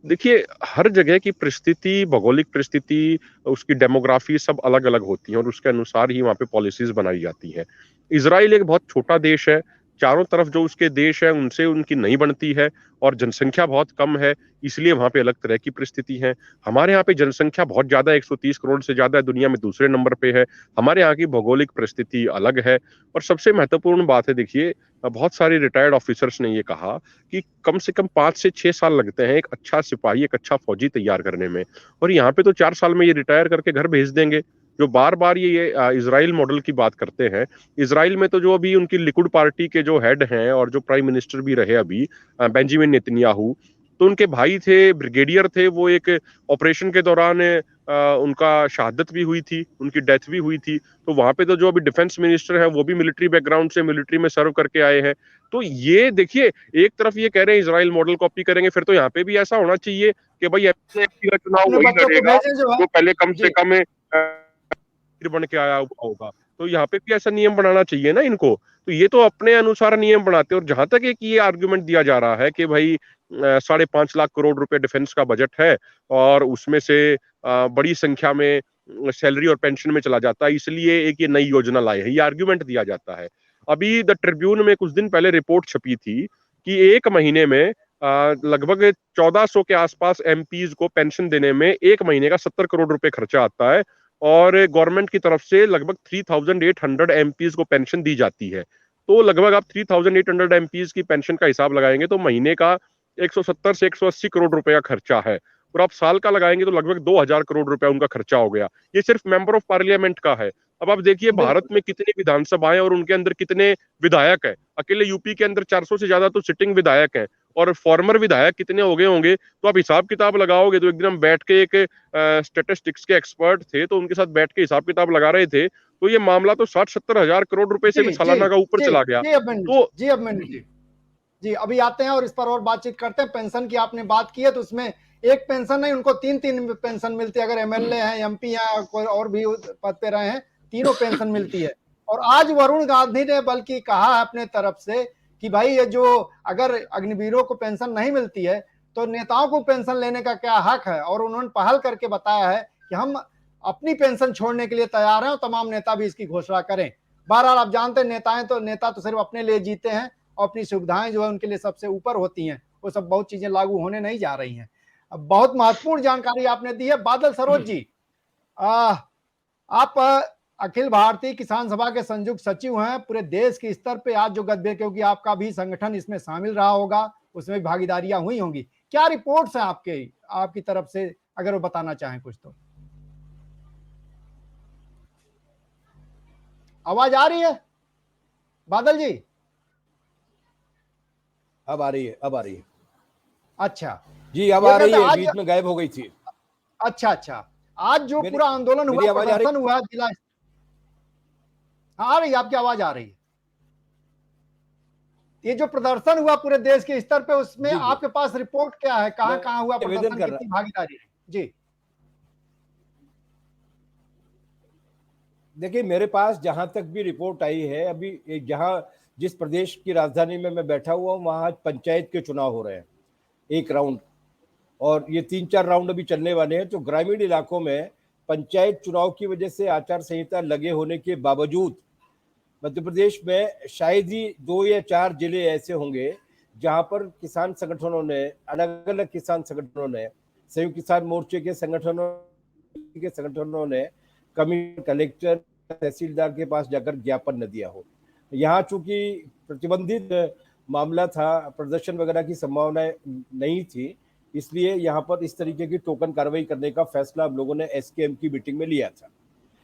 देखिए, हर जगह की परिस्थिति, भौगोलिक परिस्थिति, उसकी डेमोग्राफी सब अलग अलग होती है और उसके अनुसार ही वहाँ पे पॉलिसीज बनाई जाती है। इजराइल एक बहुत छोटा देश है, चारों तरफ जो उसके देश है उनसे उनकी नहीं बनती है, और जनसंख्या बहुत कम है, इसलिए वहाँ पे अलग तरह की परिस्थिति है। हमारे यहाँ पे जनसंख्या बहुत ज्यादा, 130 करोड़ से ज्यादा है, दुनिया में दूसरे नंबर पे है। हमारे यहाँ की भौगोलिक परिस्थिति अलग है। और सबसे महत्वपूर्ण बात है, देखिए, बहुत सारे रिटायर्ड ऑफिसर्स ने ये कहा कि कम से कम 5 से 6 साल लगते हैं एक अच्छा सिपाही, एक अच्छा फौजी तैयार करने में, और यहाँ पे तो 4 साल में ये रिटायर करके घर भेज देंगे। जो बार बार ये इजराइल मॉडल की बात करते हैं, इजराइल में तो जो अभी उनकी लिकुड पार्टी के जो हेड हैं और जो प्राइम मिनिस्टर भी रहे अभी, बेंजामिन नेतन्याहू, तो उनके भाई थे, ब्रिगेडियर थे, वो एक ऑपरेशन के दौरान उनका शहादत भी हुई थी, उनकी डेथ भी हुई थी। तो वहां पे तो जो अभी डिफेंस मिनिस्टर है वो भी मिलिट्री बैकग्राउंड से, मिलिट्री में सर्व करके आए हैं। तो ये देखिए, एक तरफ ये कह रहे हैं इजराइल मॉडल कॉपी करेंगे, फिर तो यहाँ पे भी ऐसा होना चाहिए कि भाई व्यक्ति का चुनाव अपने वही बच्चों को लड़ेगा भेजें जो है। जो पहले कम से जी कम बन के आया हुआ होगा। तो यहाँ पे भी ऐसा नियम बनाना चाहिए ना इनको। तो ये तो अपने अनुसार नियम बनाते हैं। और जहां तक एक ये आर्गुमेंट दिया जा रहा है कि भाई 5.5 लाख करोड़ रुपए डिफेंस का बजट है और उसमें से बड़ी संख्या में सैलरी और पेंशन में चला जाता है, इसलिए एक ये नई योजना लाए है, ये आर्गुमेंट दिया जाता है। अभी द ट्रिब्यून में कुछ दिन पहले रिपोर्ट छपी थी कि एक महीने में लगभग 1400 के आसपास एमपीज को पेंशन देने में एक महीने का 70 करोड़ रुपए खर्चा आता है, और गवर्नमेंट की तरफ से लगभग 3800 एमपीज को पेंशन दी जाती है। तो लगभग आप 3800 एमपीज की पेंशन का हिसाब लगाएंगे तो महीने का 170 से 180 करोड़ रुपए का खर्चा है, और आप साल का लगाएंगे तो लगभग 2000 करोड़ रुपए उनका खर्चा हो गया। ये सिर्फ मेंबर ऑफ पार्लियामेंट का है। अब आप देखिए भारत बिल्कुल में कितनी विधानसभाएं और उनके अंदर कितने विधायक हैं। अकेले यूपी के अंदर 400 से ज्यादा तो सिटिंग विधायक हैं, और फॉर्मर विधायक कितने हो गए होंगे। तो आप हिसाब किताब लगाओगे तो एक दिन हम बैठ के, एक स्टेटिस्टिक्स के एक्सपर्ट थे तो उनके साथ बैठ के हिसाब किताब लगा रहे थे, तो ये मामला तो 60-70 हजार करोड़ रुपए से जी भी जी सालाना का ऊपर जी चला गया। जी अभिमन्यु तो जी अभिमन्यु जी जी अभी आते हैं और इस पर और बातचीत करते हैं। पेंशन की आपने बात की है, तो उसमें एक पेंशन नहीं, उनको 3-3 पेंशन मिलती है। अगर एमएलए हैं, एमपी हैं, कोई और भी पद पे रहे हैं, तीनों पेंशन मिलती है। और आज वरुण गांधी ने बल्कि कहा है अपने तरफ से कि भाई ये जो अगर अग्निवीरों को पेंशन नहीं मिलती है तो नेताओं को पेंशन लेने का क्या हक है। और उन्होंने पहल करके बताया है कि हम अपनी पेंशन छोड़ने के लिए तैयार हैं और तमाम नेता भी इसकी घोषणा करें। बहरहाल आप जानते हैं नेता तो सिर्फ अपने लिए जीते हैं और अपनी सुविधाएं जो है उनके लिए सबसे ऊपर होती हैं। वो सब बहुत चीजें लागू होने नहीं जा रही हैं। अब बहुत महत्वपूर्ण जानकारी आपने दी है। बादल सरोज जी, आप अखिल भारतीय किसान सभा के संयुक्त सचिव हैं। पूरे देश के स्तर पे आज जो गदबे, क्योंकि आपका भी संगठन इसमें शामिल रहा होगा, उसमें भागीदारियां हुई होंगी, क्या रिपोर्ट्स हैं आपकी तरफ से अगर वो बताना चाहें कुछ तो। आवाज आ रही है बादल जी? अब आ रही है, अब आ रही है। अच्छा जी अब ये आ रही कहते है, आज, बीच में गायब हो गई थी। अच्छा अच्छा, आज जो मेरी पूरा आंदोलन मेरी हुआ, आवाज आ रही? प्रदर्शन हुआ जिला, हाँ आ रही है, आपकी आवाज आ रही है। ये जो प्रदर्शन हुआ पूरे देश के स्तर पे, उसमें जी जी आपके पास रिपोर्ट क्या है, कहाँ मैं कहाँ हुआ निवेदन प्रदर्शन, कर रहा, कितनी भागीदारी है? जी देखिए मेरे पास जहां तक भी रिपोर्ट आई है, अभी जहां जिस प्रदेश की राजधानी में मैं बैठा हुआ हूं, वहां पंचायत के चुनाव हो रहे हैं, एक राउंड, और ये 3-4 राउंड अभी चलने वाले हैं। तो ग्रामीण इलाकों में पंचायत चुनाव की वजह से आचार संहिता लगे होने के बावजूद मध्य प्रदेश में शायद ही 2 या 4 जिले ऐसे होंगे जहां पर किसान संगठनों ने, अलग अलग किसान संगठनों ने, संयुक्त किसान मोर्चे के संगठनों ने कमिश्नर, कलेक्टर, तहसीलदार के पास जाकर ज्ञापन न दिया हो। यहाँ चूंकि प्रतिबंधित मामला था, प्रदर्शन वगैरह की संभावना नहीं थी, इसलिए यहाँ पर इस तरीके की टोकन कार्रवाई करने का फैसला हम लोगों ने एसकेएम की मीटिंग में लिया था।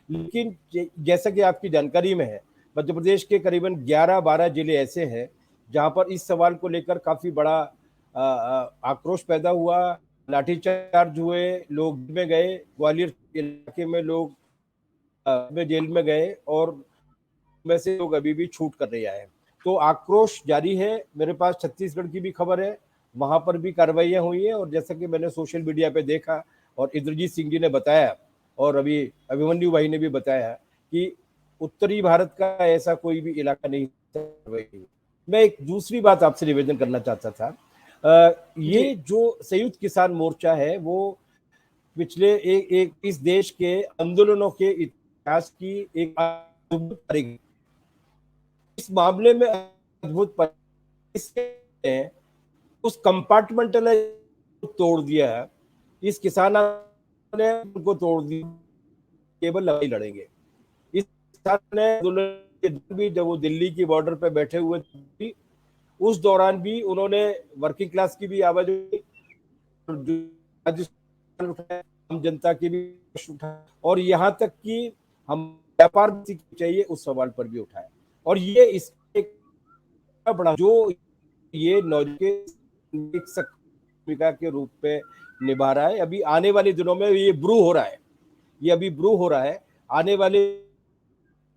लेकिन जैसा कि आपकी जानकारी में है, मध्य प्रदेश के करीबन 11-12 जिले ऐसे हैं जहां पर इस सवाल को लेकर काफी बड़ा आक्रोश पैदा हुआ, लाठीचार्ज हुए, लोग में गए, ग्वालियर इलाके में लोग जेल में गए, और वैसे लोग अभी भी छूट कर रहे हैं। तो आक्रोश जारी है। मेरे पास छत्तीसगढ़ की भी खबर है, वहां पर भी कार्रवाइयां हुई है, और जैसा कि मैंने सोशल मीडिया पे देखा और इंद्रजीत सिंह जी ने बताया, और अभी अभिमन्यु भाई ने भी बताया कि उत्तरी भारत का ऐसा कोई भी इलाका नहीं। मैं एक दूसरी बात आपसे निवेदन करना चाहता था, ये जो संयुक्त किसान मोर्चा है वो पिछले एक इस देश के आंदोलनों के इतिहास की एक अद्भुत तारीख, इस मामले में अद्भुत उस कंपार्टमेंटलाइज तोड़ दिया है। इस किसान ने उनको तोड़ दिया, केवल लड़ाई लड़ेंगे। इस किसान ने भी जब वो दिल्ली की बॉर्डर पे बैठे हुए थे, उस दौरान भी उन्होंने वर्किंग क्लास की भी आवाज उठाया, आम जनता की भी उठाया, और यहाँ तक कि हम व्यापार चाहिए उस सवाल पर भी उठाया। और ये इसके बड़ा जो ये भूमिका के रूप में निभा रहा है। अभी आने वाले दिनों में ये ब्रू हो रहा है, ये अभी ब्रू हो रहा है। आने वाले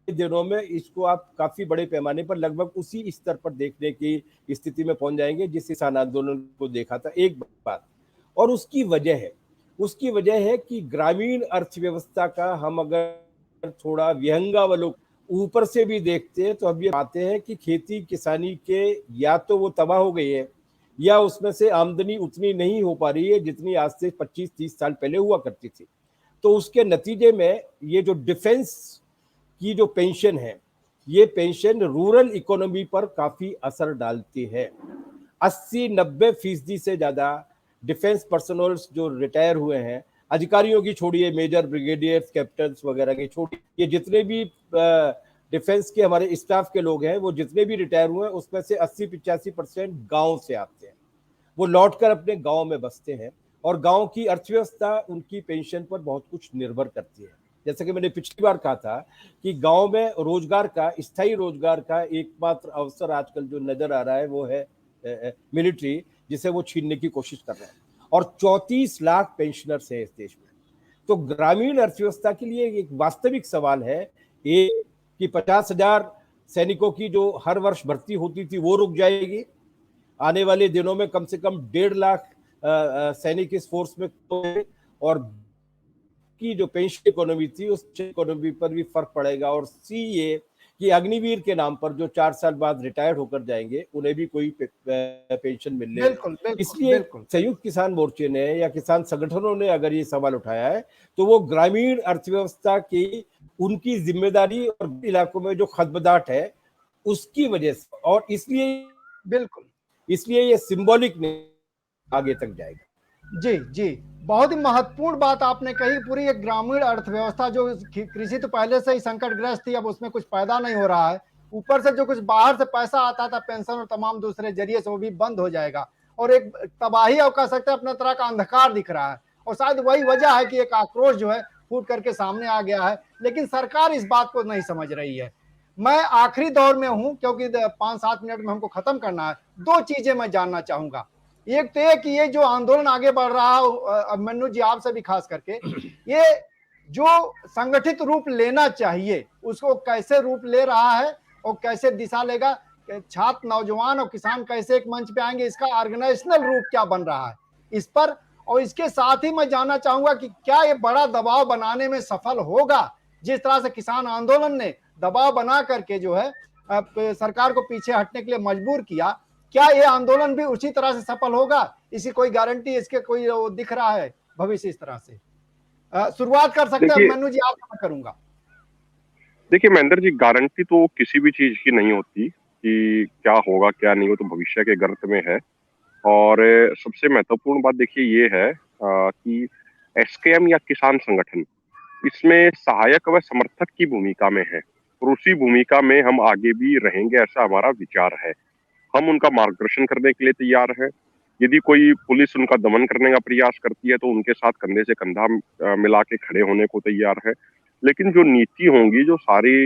दिनों में इसको आप काफी बड़े पैमाने पर लगभग उसी स्तर पर देखने की स्थिति में पहुंच जाएंगे जिस किसान आंदोलन को देखा था। एक बात, और उसकी वजह है कि ग्रामीण अर्थव्यवस्था का हम अगर थोड़ा विहंगावलोकन ऊपर से भी देखते हैं तो अब ये पाते हैं कि खेती किसानी के या तो वो तबाह हो गई है, या उसमें से आमदनी उतनी नहीं हो पा रही है जितनी आज से 25-30 साल पहले हुआ करती थी। तो उसके नतीजे में ये जो डिफेंस की जो पेंशन है, ये पेंशन रूरल इकोनॉमी पर काफी असर डालती है। 80-90% से ज्यादा डिफेंस पर्सनल्स जो रिटायर हुए हैं, अधिकारियों की छोड़िए, मेजर, ब्रिगेडियर्स, कैप्टन्स वगैरह की छोड़िए, ये जितने भी डिफेंस के हमारे स्टाफ के लोग हैं, वो जितने भी रिटायर हुए हैं उसमें से 80-85% गांव से आते हैं। वो लौटकर अपने गांव में बसते हैं, और गांव की अर्थव्यवस्था उनकी पेंशन पर बहुत कुछ निर्भर करती है। जैसे कि मैंने पिछली बार कहा था कि गांव में रोजगार का, स्थायी रोजगार का एकमात्र अवसर आजकल जो नजर आ रहा है वो है मिलिट्री, जिसे वो छीनने की कोशिश कर रहे हैं। और 34 लाख पेंशनर्स हैं इस देश में। तो ग्रामीण अर्थव्यवस्था के लिए एक वास्तविक सवाल है एक कि 50,000 सैनिकों की जो हर वर्ष भर्ती होती थी वो रुक जाएगी। आने वाले दिनों में कम से कम 1.5 लाख सैनिक इस फोर्स में, और की जो पेंशन इकोनॉमी थी उस इकोनॉमी पर भी फर्क पड़ेगा। और सी ये कि अग्निवीर के नाम पर जो 4 साल बाद रिटायर्ड होकर जाएंगे उन्हें भी कोई पेंशन मिलने। बिल्कुल, इसलिए संयुक्त किसान मोर्चे ने या किसान संगठनों ने अगर ये सवाल उठाया है तो वो ग्रामीण अर्थव्यवस्था की उनकी जिम्मेदारी और इलाकों में जो खदबदाहट है उसकी वजह से, और इसलिए ये सिंबॉलिक नहीं आगे तक जाएगा। जी जी, बहुत ही महत्वपूर्ण बात आपने कही। पूरी एक ग्रामीण अर्थव्यवस्था जो कृषि तो पहले से ही संकटग्रस्त थी, अब उसमें कुछ पैदा नहीं हो रहा है, ऊपर से जो कुछ बाहर से पैसा आता था पेंशन और तमाम दूसरे जरिए से, वो भी बंद हो जाएगा, और एक तबाही और कह सकते हैं अपने तरह का अंधकार दिख रहा है। और शायद वही वजह है कि एक आक्रोश जो है फूट करके सामने आ गया है, लेकिन सरकार इस बात को नहीं समझ रही है। मैं आखिरी दौर में हूं क्योंकि 5-7 मिनट में हमको खत्म करना है। 2 चीजें मैं जानना चाहूंगा। एक तो ये कि ये जो आंदोलन आगे बढ़ रहा है, अभिमन्यु जी आपसे भी खास करके, ये जो संगठित रूप लेना चाहिए उसको कैसे रूप ले रहा है और कैसे दिशा लेगा? छात्र, नौजवान और किसान कैसे एक मंच पे आएंगे, इसका ऑर्गेनाइजेशनल रूप क्या बन रहा है इस पर? और इसके साथ ही मैं जानना चाहूंगा कि क्या ये बड़ा दबाव बनाने में सफल होगा? जिस तरह से किसान आंदोलन ने दबाव बना करके जो है सरकार को पीछे हटने के लिए मजबूर किया, क्या ये आंदोलन भी उसी तरह से सफल होगा? इसकी कोई गारंटी, इसके कोई दिख रहा है भविष्य इस तरह से? शुरुआत कर सकते हैं मनु जी, आप मैं करूंगा। देखिए महेंद्र जी, गारंटी तो किसी भी चीज की नहीं होती कि क्या होगा क्या नहीं हो, तो भविष्य के गर्त में है। और सबसे महत्वपूर्ण बात देखिए ये है कि एसकेएम या किसान संगठन इसमें सहायक व समर्थक की भूमिका में है और उसी भूमिका में हम आगे भी रहेंगे, ऐसा हमारा विचार है। हम उनका मार्गदर्शन करने के लिए तैयार हैं। यदि कोई पुलिस उनका दमन करने का प्रयास करती है तो उनके साथ कंधे से कंधा मिला के खड़े होने को तैयार है। लेकिन जो नीति होंगी, जो सारी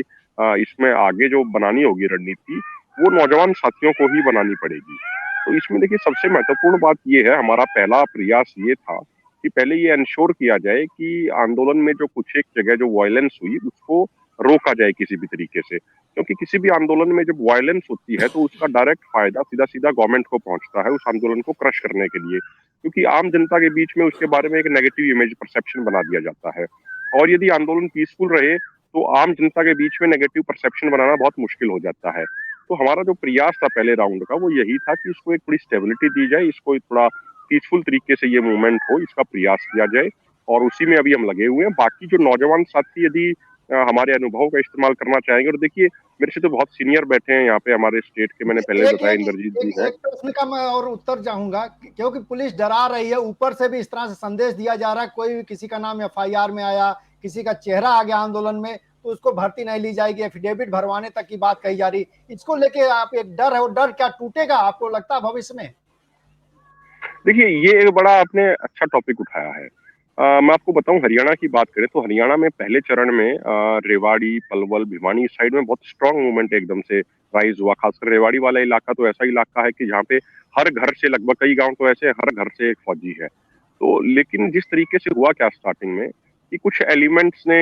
इसमें आगे जो बनानी होगी रणनीति, वो नौजवान साथियों को ही बनानी पड़ेगी। तो इसमें देखिए सबसे महत्वपूर्ण बात ये है, हमारा पहला प्रयास ये था कि पहले ये इंश्योर किया जाए कि आंदोलन में जो कुछ एक जगह जो वायलेंस हुई उसको रोका जाए किसी भी तरीके से, क्योंकि किसी भी आंदोलन में जब वायलेंस होती है तो उसका डायरेक्ट फायदा सीधा सीधा गवर्नमेंट को पहुंचता है उस आंदोलन को क्रश करने के लिए, क्योंकि आम जनता के बीच में उसके बारे में एक नेगेटिव इमेज परसेप्शन बना दिया जाता है। और यदि आंदोलन पीसफुल रहे तो आम जनता के बीच में नेगेटिव परसेप्शन बनाना बहुत मुश्किल हो जाता है। तो हमारा जो प्रयास था पहले राउंड का वो यही था कि इसको एक थोड़ी स्टेबिलिटी दी जाए, इसको थोड़ा पीसफुल तरीके से ये मूवमेंट हो, इसका प्रयास किया जाए और उसी में अभी हम लगे हुए हैं। बाकी जो नौजवान साथी यदि हमारे अनुभव का इस्तेमाल करना चाहेंगे, और देखिए मेरे से तो बहुत सीनियर बैठे हैं यहाँ पे हमारे स्टेट के, मैंने पहले बताया इंद्रजीत जी हैं। एक प्रश्न का मैं और उत्तर चाहूंगा, क्योंकि पुलिस डरा रही है, ऊपर से भी इस तरह से संदेश दिया जा रहा है, कोई भी किसी का नाम एफआईआर में आया, किसी का चेहरा आ गया आंदोलन में तो उसको भर्ती नहीं ली जाएगी, एफिडेविट भरवाने तक की बात कही जा रही। इसको लेके आप एक डर है, वो डर क्या टूटेगा आपको लगता है भविष्य में? देखिए ये एक बड़ा आपने अच्छा टॉपिक उठाया है। मैं आपको बताऊं, हरियाणा की बात करें तो हरियाणा में पहले चरण में रेवाड़ी, पलवल, भिवानी साइड में बहुत स्ट्रांग मूवमेंट एकदम से राइज हुआ। खासकर रेवाड़ी वाला इलाका तो ऐसा इलाका है कि जहाँ पे हर घर से, लगभग कई गांव तो ऐसे हर घर से एक फौजी है। तो लेकिन जिस तरीके से हुआ क्या स्टार्टिंग में कि कुछ एलिमेंट्स ने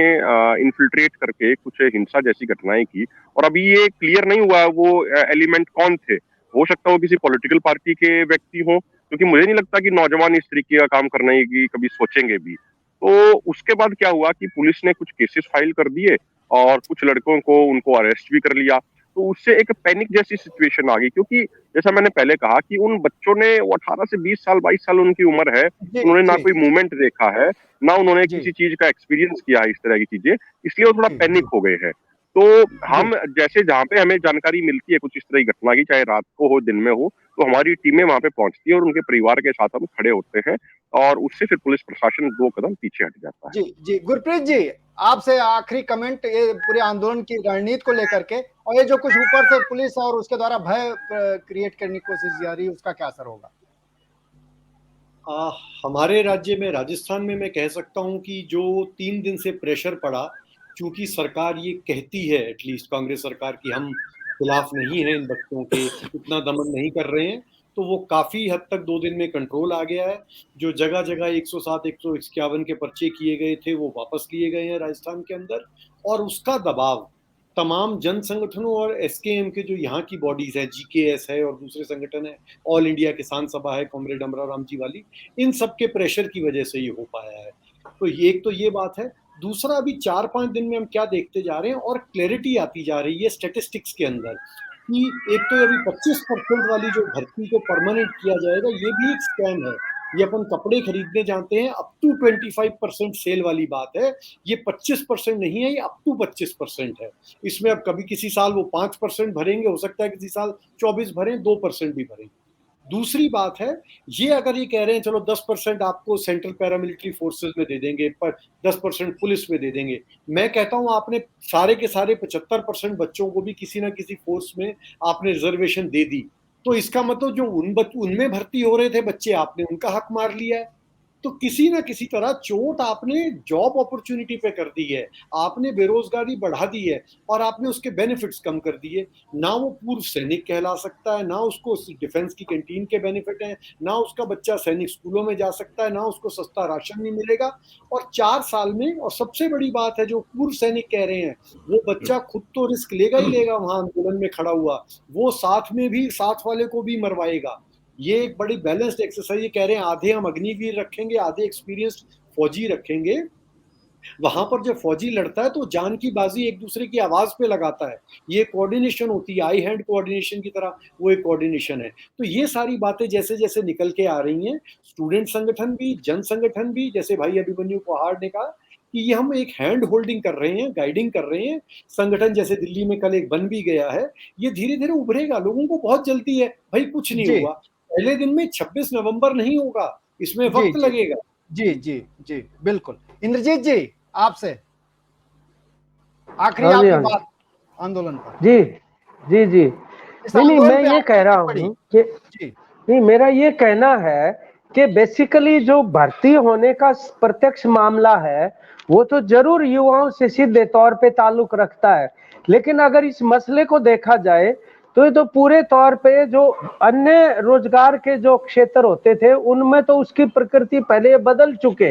इन्फिल्ट्रेट करके कुछ हिंसा जैसी घटनाएं की, और अभी ये क्लियर नहीं हुआ वो एलिमेंट कौन थे। हो सकता हो किसी पॉलिटिकल पार्टी के व्यक्ति हो, क्योंकि मुझे नहीं लगता कि नौजवान इस तरीके का काम करने की कभी सोचेंगे भी। तो उसके बाद क्या हुआ कि पुलिस ने कुछ केसेस फाइल कर दिए और कुछ लड़कों को उनको अरेस्ट भी कर लिया। तो उससे एक पैनिक जैसी सिचुएशन आ गई, क्योंकि जैसा मैंने पहले कहा कि उन बच्चों ने, वो 18 से 20 साल 22 साल उनकी उम्र है, उन्होंने ना कोई मूवमेंट देखा है, ना उन्होंने किसी चीज का एक्सपीरियंस किया है इस तरह की चीजें, इसलिए वो थोड़ा पैनिक हो गए हैं। तो हम जैसे जहाँ पे हमें जानकारी मिलती है कुछ इस तरह की घटना की, चाहे रात को हो दिन में हो, तो हमारी टीमें वहां पे पहुंचती है और उनके परिवार के साथ हम खड़े होते हैं और उससे फिर पुलिस प्रशासन 2 कदम पीछे हट जाता है। जी जी, गुरप्रीत जी आपसे आखिरी कमेंट ये पूरे आंदोलन की रणनीति को लेकर के, और ये जो कुछ ऊपर से पुलिस और उसके द्वारा भय क्रिएट करने की कोशिश जा रही है, उसका क्या असर होगा? हमारे राज्य में, राजस्थान में मैं कह सकता हूं कि जो 3 दिन से प्रेशर पड़ा, चूंकि सरकार ये कहती है, एटलीस्ट कांग्रेस सरकार, की हम खिलाफ नहीं है इन बच्चों के, इतना दमन नहीं कर रहे हैं, तो वो काफी हद तक 2 दिन में कंट्रोल आ गया है। जो जगह जगह 107, 151 के पर्चे किए गए थे वो वापस लिए गए हैं राजस्थान के अंदर, और उसका दबाव तमाम जन संगठनों और एसकेएम के जो यहाँ की बॉडीज है, जीकेएस है और दूसरे संगठन है, ऑल इंडिया किसान सभा है, कॉमरेड अमराराम जी वाली, इन सब के प्रेशर की वजह से ये हो पाया है। तो एक तो ये बात है। दूसरा, अभी 4-5 दिन में हम क्या देखते जा रहे हैं और क्लैरिटी आती जा रही है स्टैटिस्टिक्स के अंदर कि एक तो अभी 25% वाली जो भर्ती को परमानेंट किया जाएगा, ये भी एक स्कैम है। ये अपन कपड़े खरीदने जाते हैं, अप टू 25% सेल वाली बात है, ये 25% नहीं है, ये अप टू 25% है। इसमें अब कभी किसी साल वो 5% भरेंगे, हो सकता है किसी साल 24 भरें, 2% भी भरें। दूसरी बात है, ये अगर ये कह रहे हैं चलो 10% आपको सेंट्रल पैरामिलिट्री फोर्सेस में दे देंगे, पर 10% पुलिस में दे देंगे, मैं कहता हूं आपने सारे के सारे 75% बच्चों को भी किसी ना किसी फोर्स में आपने रिजर्वेशन दे दी, तो इसका मतलब जो उनमें भर्ती हो रहे थे बच्चे, आपने उनका हक मार लिया है। तो किसी ना किसी तरह चोट आपने जॉब अपॉर्चुनिटी पे कर दी है, आपने बेरोजगारी बढ़ा दी है और आपने उसके बेनिफिट्स कम कर दिए। ना वो पूर्व सैनिक कहला सकता है, ना उसको डिफेंस की कैंटीन के बेनिफिट हैं, ना उसका बच्चा सैनिक स्कूलों में जा सकता है, ना उसको सस्ता राशन नहीं मिलेगा। और 4 साल में, और सबसे बड़ी बात है जो पूर्व सैनिक कह रहे हैं, वो बच्चा खुद तो रिस्क लेगा ही लेगा वहां आंदोलन में खड़ा हुआ, वो साथ में भी साथ वाले को भी मरवाएगा। ये एक बड़ी बैलेंस्ड एक्सरसाइज। ये कह रहे हैं आधे हम अग्निवीर रखेंगे, आधे एक्सपीरियंस्ड फौजी रखेंगे। वहां पर जब फौजी लड़ता है तो जान की बाजी एक दूसरे की आवाज पे लगाता है, ये कोऑर्डिनेशन होती है, आई हैंड कोऑर्डिनेशन की तरह वो एक कोऑर्डिनेशन है। तो ये सारी बातें जैसे जैसे निकल के आ रही हैं, स्टूडेंट संगठन भी, जन संगठन भी, जैसे भाई अभिमन्यु पहाड़ ने कहा कि ये हम एक हैंड होल्डिंग कर रहे हैं, गाइडिंग कर रहे हैं। संगठन जैसे दिल्ली में कल एक बन भी गया है, ये धीरे धीरे उभरेगा। लोगों को बहुत जल्दी है भाई, कुछ नहीं जी होगा पहले दिन में, 26 नवंबर नहीं होगा, इसमें जी वक्त जी लगेगा। जी जी जी बिल्कुल। इंद्रजीत जी, आपसे आखिरी हाँ जी, आपकी हाँ जी, बात आंदोलन पर। जी जी जी। इस नहीं नहीं, आंदोलन मैं पे ये आपकी कह रहा टिप्पणी। हूँ कि जी नहीं, मेरा ये कहना है कि बेसिकली जो भर्ती होने का प्रत्यक्ष मामला है वो तो जरूर युवाओं से सीधे तौर पे ताल्लुक रखता है, लेकिन अगर इस मसले को देखा जाए तो ये तो पूरे तौर पे जो अन्य रोजगार के जो क्षेत्र होते थे उनमें तो उसकी प्रकृति पहले बदल चुके,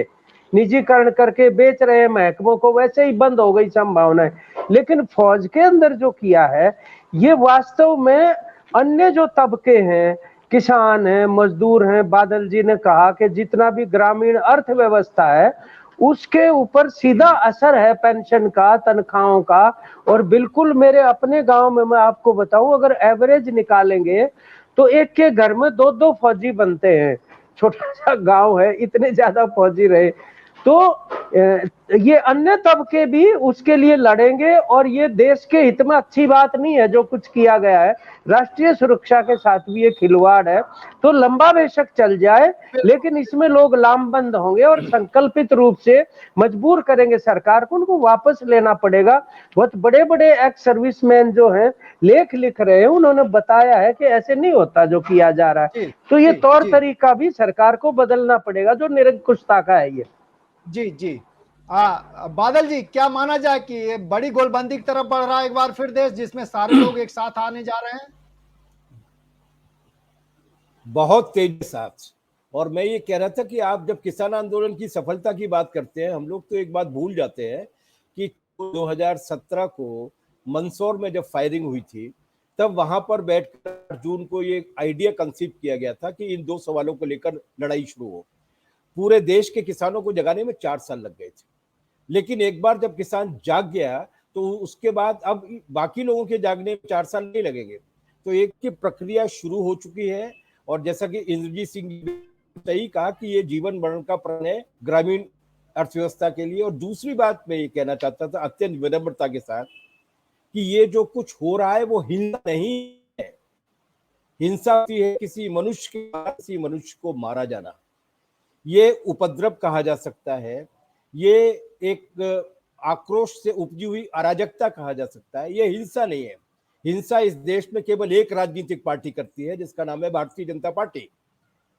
निजीकरण करके बेच रहे महकमों को, वैसे ही बंद हो गई संभावनाएं। लेकिन फौज के अंदर जो किया है ये वास्तव में अन्य जो तबके हैं, किसान हैं, मजदूर हैं, बादल जी ने कहा कि जितना भी ग्रामीण अर्थव्यवस्था है उसके ऊपर सीधा असर है पेंशन का, तनख्वाहों का। और बिल्कुल मेरे अपने गांव में मैं आपको बताऊं, अगर एवरेज निकालेंगे तो एक के घर में 2-2 फौजी बनते हैं। छोटा सा गांव है, इतने ज्यादा फौजी रहे तो ये अन्य तबके भी उसके लिए लड़ेंगे। और ये देश के हित में अच्छी बात नहीं है जो कुछ किया गया है, राष्ट्रीय सुरक्षा के साथ भी ये खिलवाड़ है। तो लंबा बेशक चल जाए, लेकिन इसमें लोग लामबंद होंगे और संकल्पित रूप से मजबूर करेंगे सरकार को, उनको वापस लेना पड़ेगा। बहुत बड़े बड़े एक्स सर्विसमैन जो हैं लेख लिख रहे हैं, उन्होंने बताया है कि ऐसे नहीं होता जो किया जा रहा है। जी तो ये जी तौर जी तरीका भी सरकार को बदलना पड़ेगा जो निरंकुशता का है ये। जी जी। बादल जी, क्या माना जाए कि ये बड़ी गोलबंदी की तरफ बढ़ रहा है एक बार फिर देश, जिसमें सारे लोग एक साथ आने जा रहे हैं? बहुत तेजी के साथ। और मैं ये कह रहा था कि आप जब किसान आंदोलन की सफलता की बात करते हैं, हम लोग तो एक बात भूल जाते हैं कि 2017 को मंदसौर में जब फायरिंग हुई थी, तब वहां पर बैठकर अर्जुन को ये आइडिया कंसीव किया गया था कि इन 2 सवालों को लेकर लड़ाई शुरू हो। पूरे देश के किसानों को जगाने में 4 साल लग गए थे, लेकिन एक बार जब किसान जाग गया तो उसके बाद अब बाकी लोगों के जागने में 4 साल नहीं लगेंगे। तो एक की प्रक्रिया शुरू हो चुकी है। और जैसा कि इंद्रजीत सिंह ने सही कहा कि ये जीवन मरण का प्रश्न है ग्रामीण अर्थव्यवस्था के लिए। और दूसरी बात मैं ये कहना चाहता था अत्यंत विनम्रता के साथ कि ये जो कुछ हो रहा है वो हिंसा नहीं है। हिंसा है किसी मनुष्य को मारा जाना, ये उपद्रव कहा जा सकता है, ये एक आक्रोश से उपजी हुई अराजकता कहा जा सकता है, ये हिंसा नहीं है। हिंसा इस देश में केवल एक राजनीतिक पार्टी करती है जिसका नाम है भारतीय जनता पार्टी।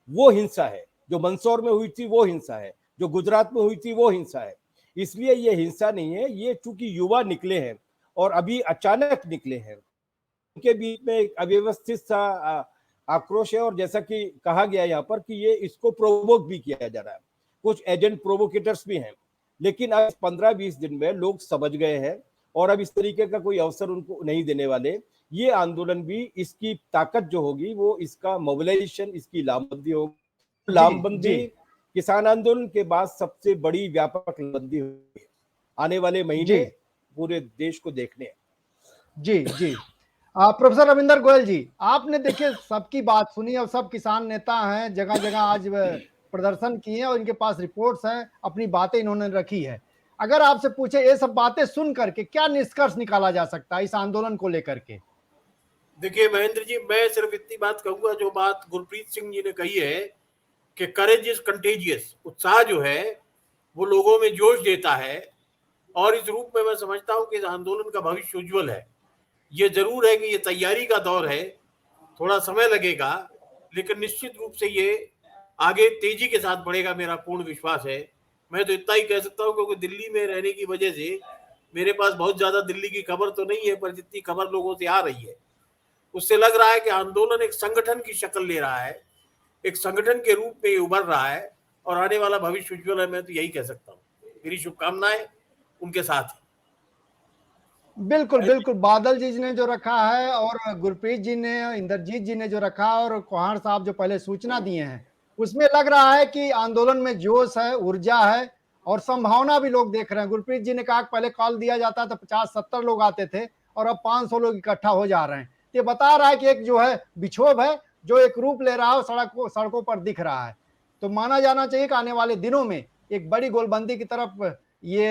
वो हिंसा है जो मंदसौर में हुई थी, वो हिंसा है जो गुजरात में हुई थी, वो हिंसा है। इसलिए ये हिंसा नहीं है, ये चूंकि युवा निकले हैं और अभी अचानक निकले हैं, उनके बीच में एक अव्यवस्थित सा आक्रोश है। और जैसा कि कहा गया यहाँ पर कि ये इसको प्रोवोक भी किया जा रहा है, कुछ एजेंट प्रोवोकेटर्स भी हैं। लेकिन अब 15-20 दिन में लोग समझ गए हैं और अब इस तरीके का कोई अवसर उनको नहीं देने वाले। ये आंदोलन भी इसकी ताकत जो होगी वो इसका मोबिलाइजेशन, इसकी लामबंदी होगी। लामबंदी किसान आंदोलन के बाद सबसे बड़ी व्यापक लामबंदी होगी, आने वाले महीने पूरे देश को देखने हैं। जी जी। प्रोफेसर रविंदर गोयल जी, आपने देखिए सबकी बात सुनी और सब किसान नेता हैं, जगह जगह आज प्रदर्शन किए और इनके पास रिपोर्ट्स हैं, अपनी बातें इन्होंने रखी है। अगर आपसे पूछे ये सब बातें सुन करके क्या निष्कर्ष निकाला जा सकता है इस आंदोलन को लेकर के? देखिए महेंद्र जी, मैं सिर्फ इतनी बात कहूंगा, जो बात गुरप्रीत सिंह जी ने कही है कि करेज इज कंटेजियस। उत्साह जो है वो लोगों में जोश देता है और इस रूप में मैं समझता हूं कि इस आंदोलन का भविष्य उज्जवल है। ये जरूर है कि ये तैयारी का दौर है, थोड़ा समय लगेगा, लेकिन निश्चित रूप से ये आगे तेजी के साथ बढ़ेगा, मेरा पूर्ण विश्वास है। मैं तो इतना ही कह सकता हूँ, क्योंकि दिल्ली में रहने की वजह से मेरे पास बहुत ज्यादा दिल्ली की खबर तो नहीं है, पर जितनी खबर लोगों से आ रही है उससे लग रहा है कि आंदोलन एक संगठन की शक्ल ले रहा है, एक संगठन के रूप में उभर रहा है, और आने वाला भविष्य उज्ज्वल है। मैं तो यही कह सकता हूँ। मेरी शुभकामनाएं उनके साथ है। बिल्कुल बिल्कुल, बादल जी ने जो रखा है और गुरप्रीत जी ने, इंद्रजीत जी ने जो रखा और कोहाड़ साहब जो पहले सूचना दिए हैं, उसमें लग रहा है कि आंदोलन में जोश है, ऊर्जा है और संभावना भी लोग देख रहे हैं। गुरप्रीत जी ने कहा कि पहले कॉल दिया जाता तो 50-70 लोग आते थे और अब 500 लोग इकट्ठा हो जा रहे हैं। ये बता रहा है कि एक जो है विक्षोभ है जो एक रूप ले रहा है, सड़कों पर दिख रहा है। तो माना जाना चाहिए कि आने वाले दिनों में एक बड़ी गोलबंदी की तरफ ये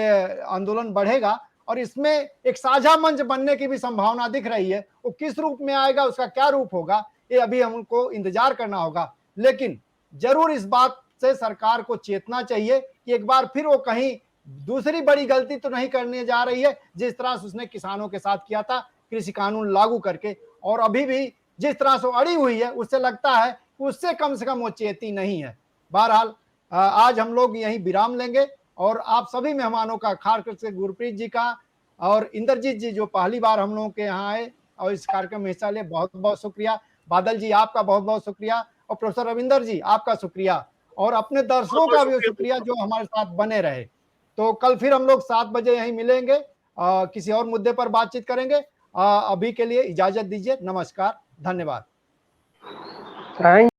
आंदोलन बढ़ेगा और इसमें एक साझा मंच बनने की भी संभावना दिख रही है। वो किस रूप में आएगा, उसका क्या रूप होगा, ये अभी हमको इंतजार करना होगा। लेकिन जरूर इस बात से सरकार को चेतना चाहिए कि एक बार फिर वो कहीं दूसरी बड़ी गलती तो नहीं करने जा रही है, जिस तरह से उसने किसानों के साथ किया था कृषि कानून लागू करके, और अभी भी जिस तरह से अड़ी हुई है उससे लगता है उससे कम से कम वो चेती नहीं है। बहरहाल आज हम लोग यहीं विराम लेंगे और आप सभी मेहमानों का, खासकर से गुरप्रीत जी का और इंद्रजीत जी जो पहली बार हम लोगों के यहाँ आए और इस कार्यक्रम में हिस्सा लिए, बहुत बहुत शुक्रिया। बादल जी आपका बहुत बहुत शुक्रिया और प्रोफेसर रविंदर जी आपका शुक्रिया और अपने दर्शकों का भी शुक्रिया जो हमारे साथ बने रहे। तो कल फिर हम लोग 7 बजे यहीं मिलेंगे, किसी और मुद्दे पर बातचीत करेंगे। अभी के लिए इजाजत दीजिए, नमस्कार, धन्यवाद। थैंक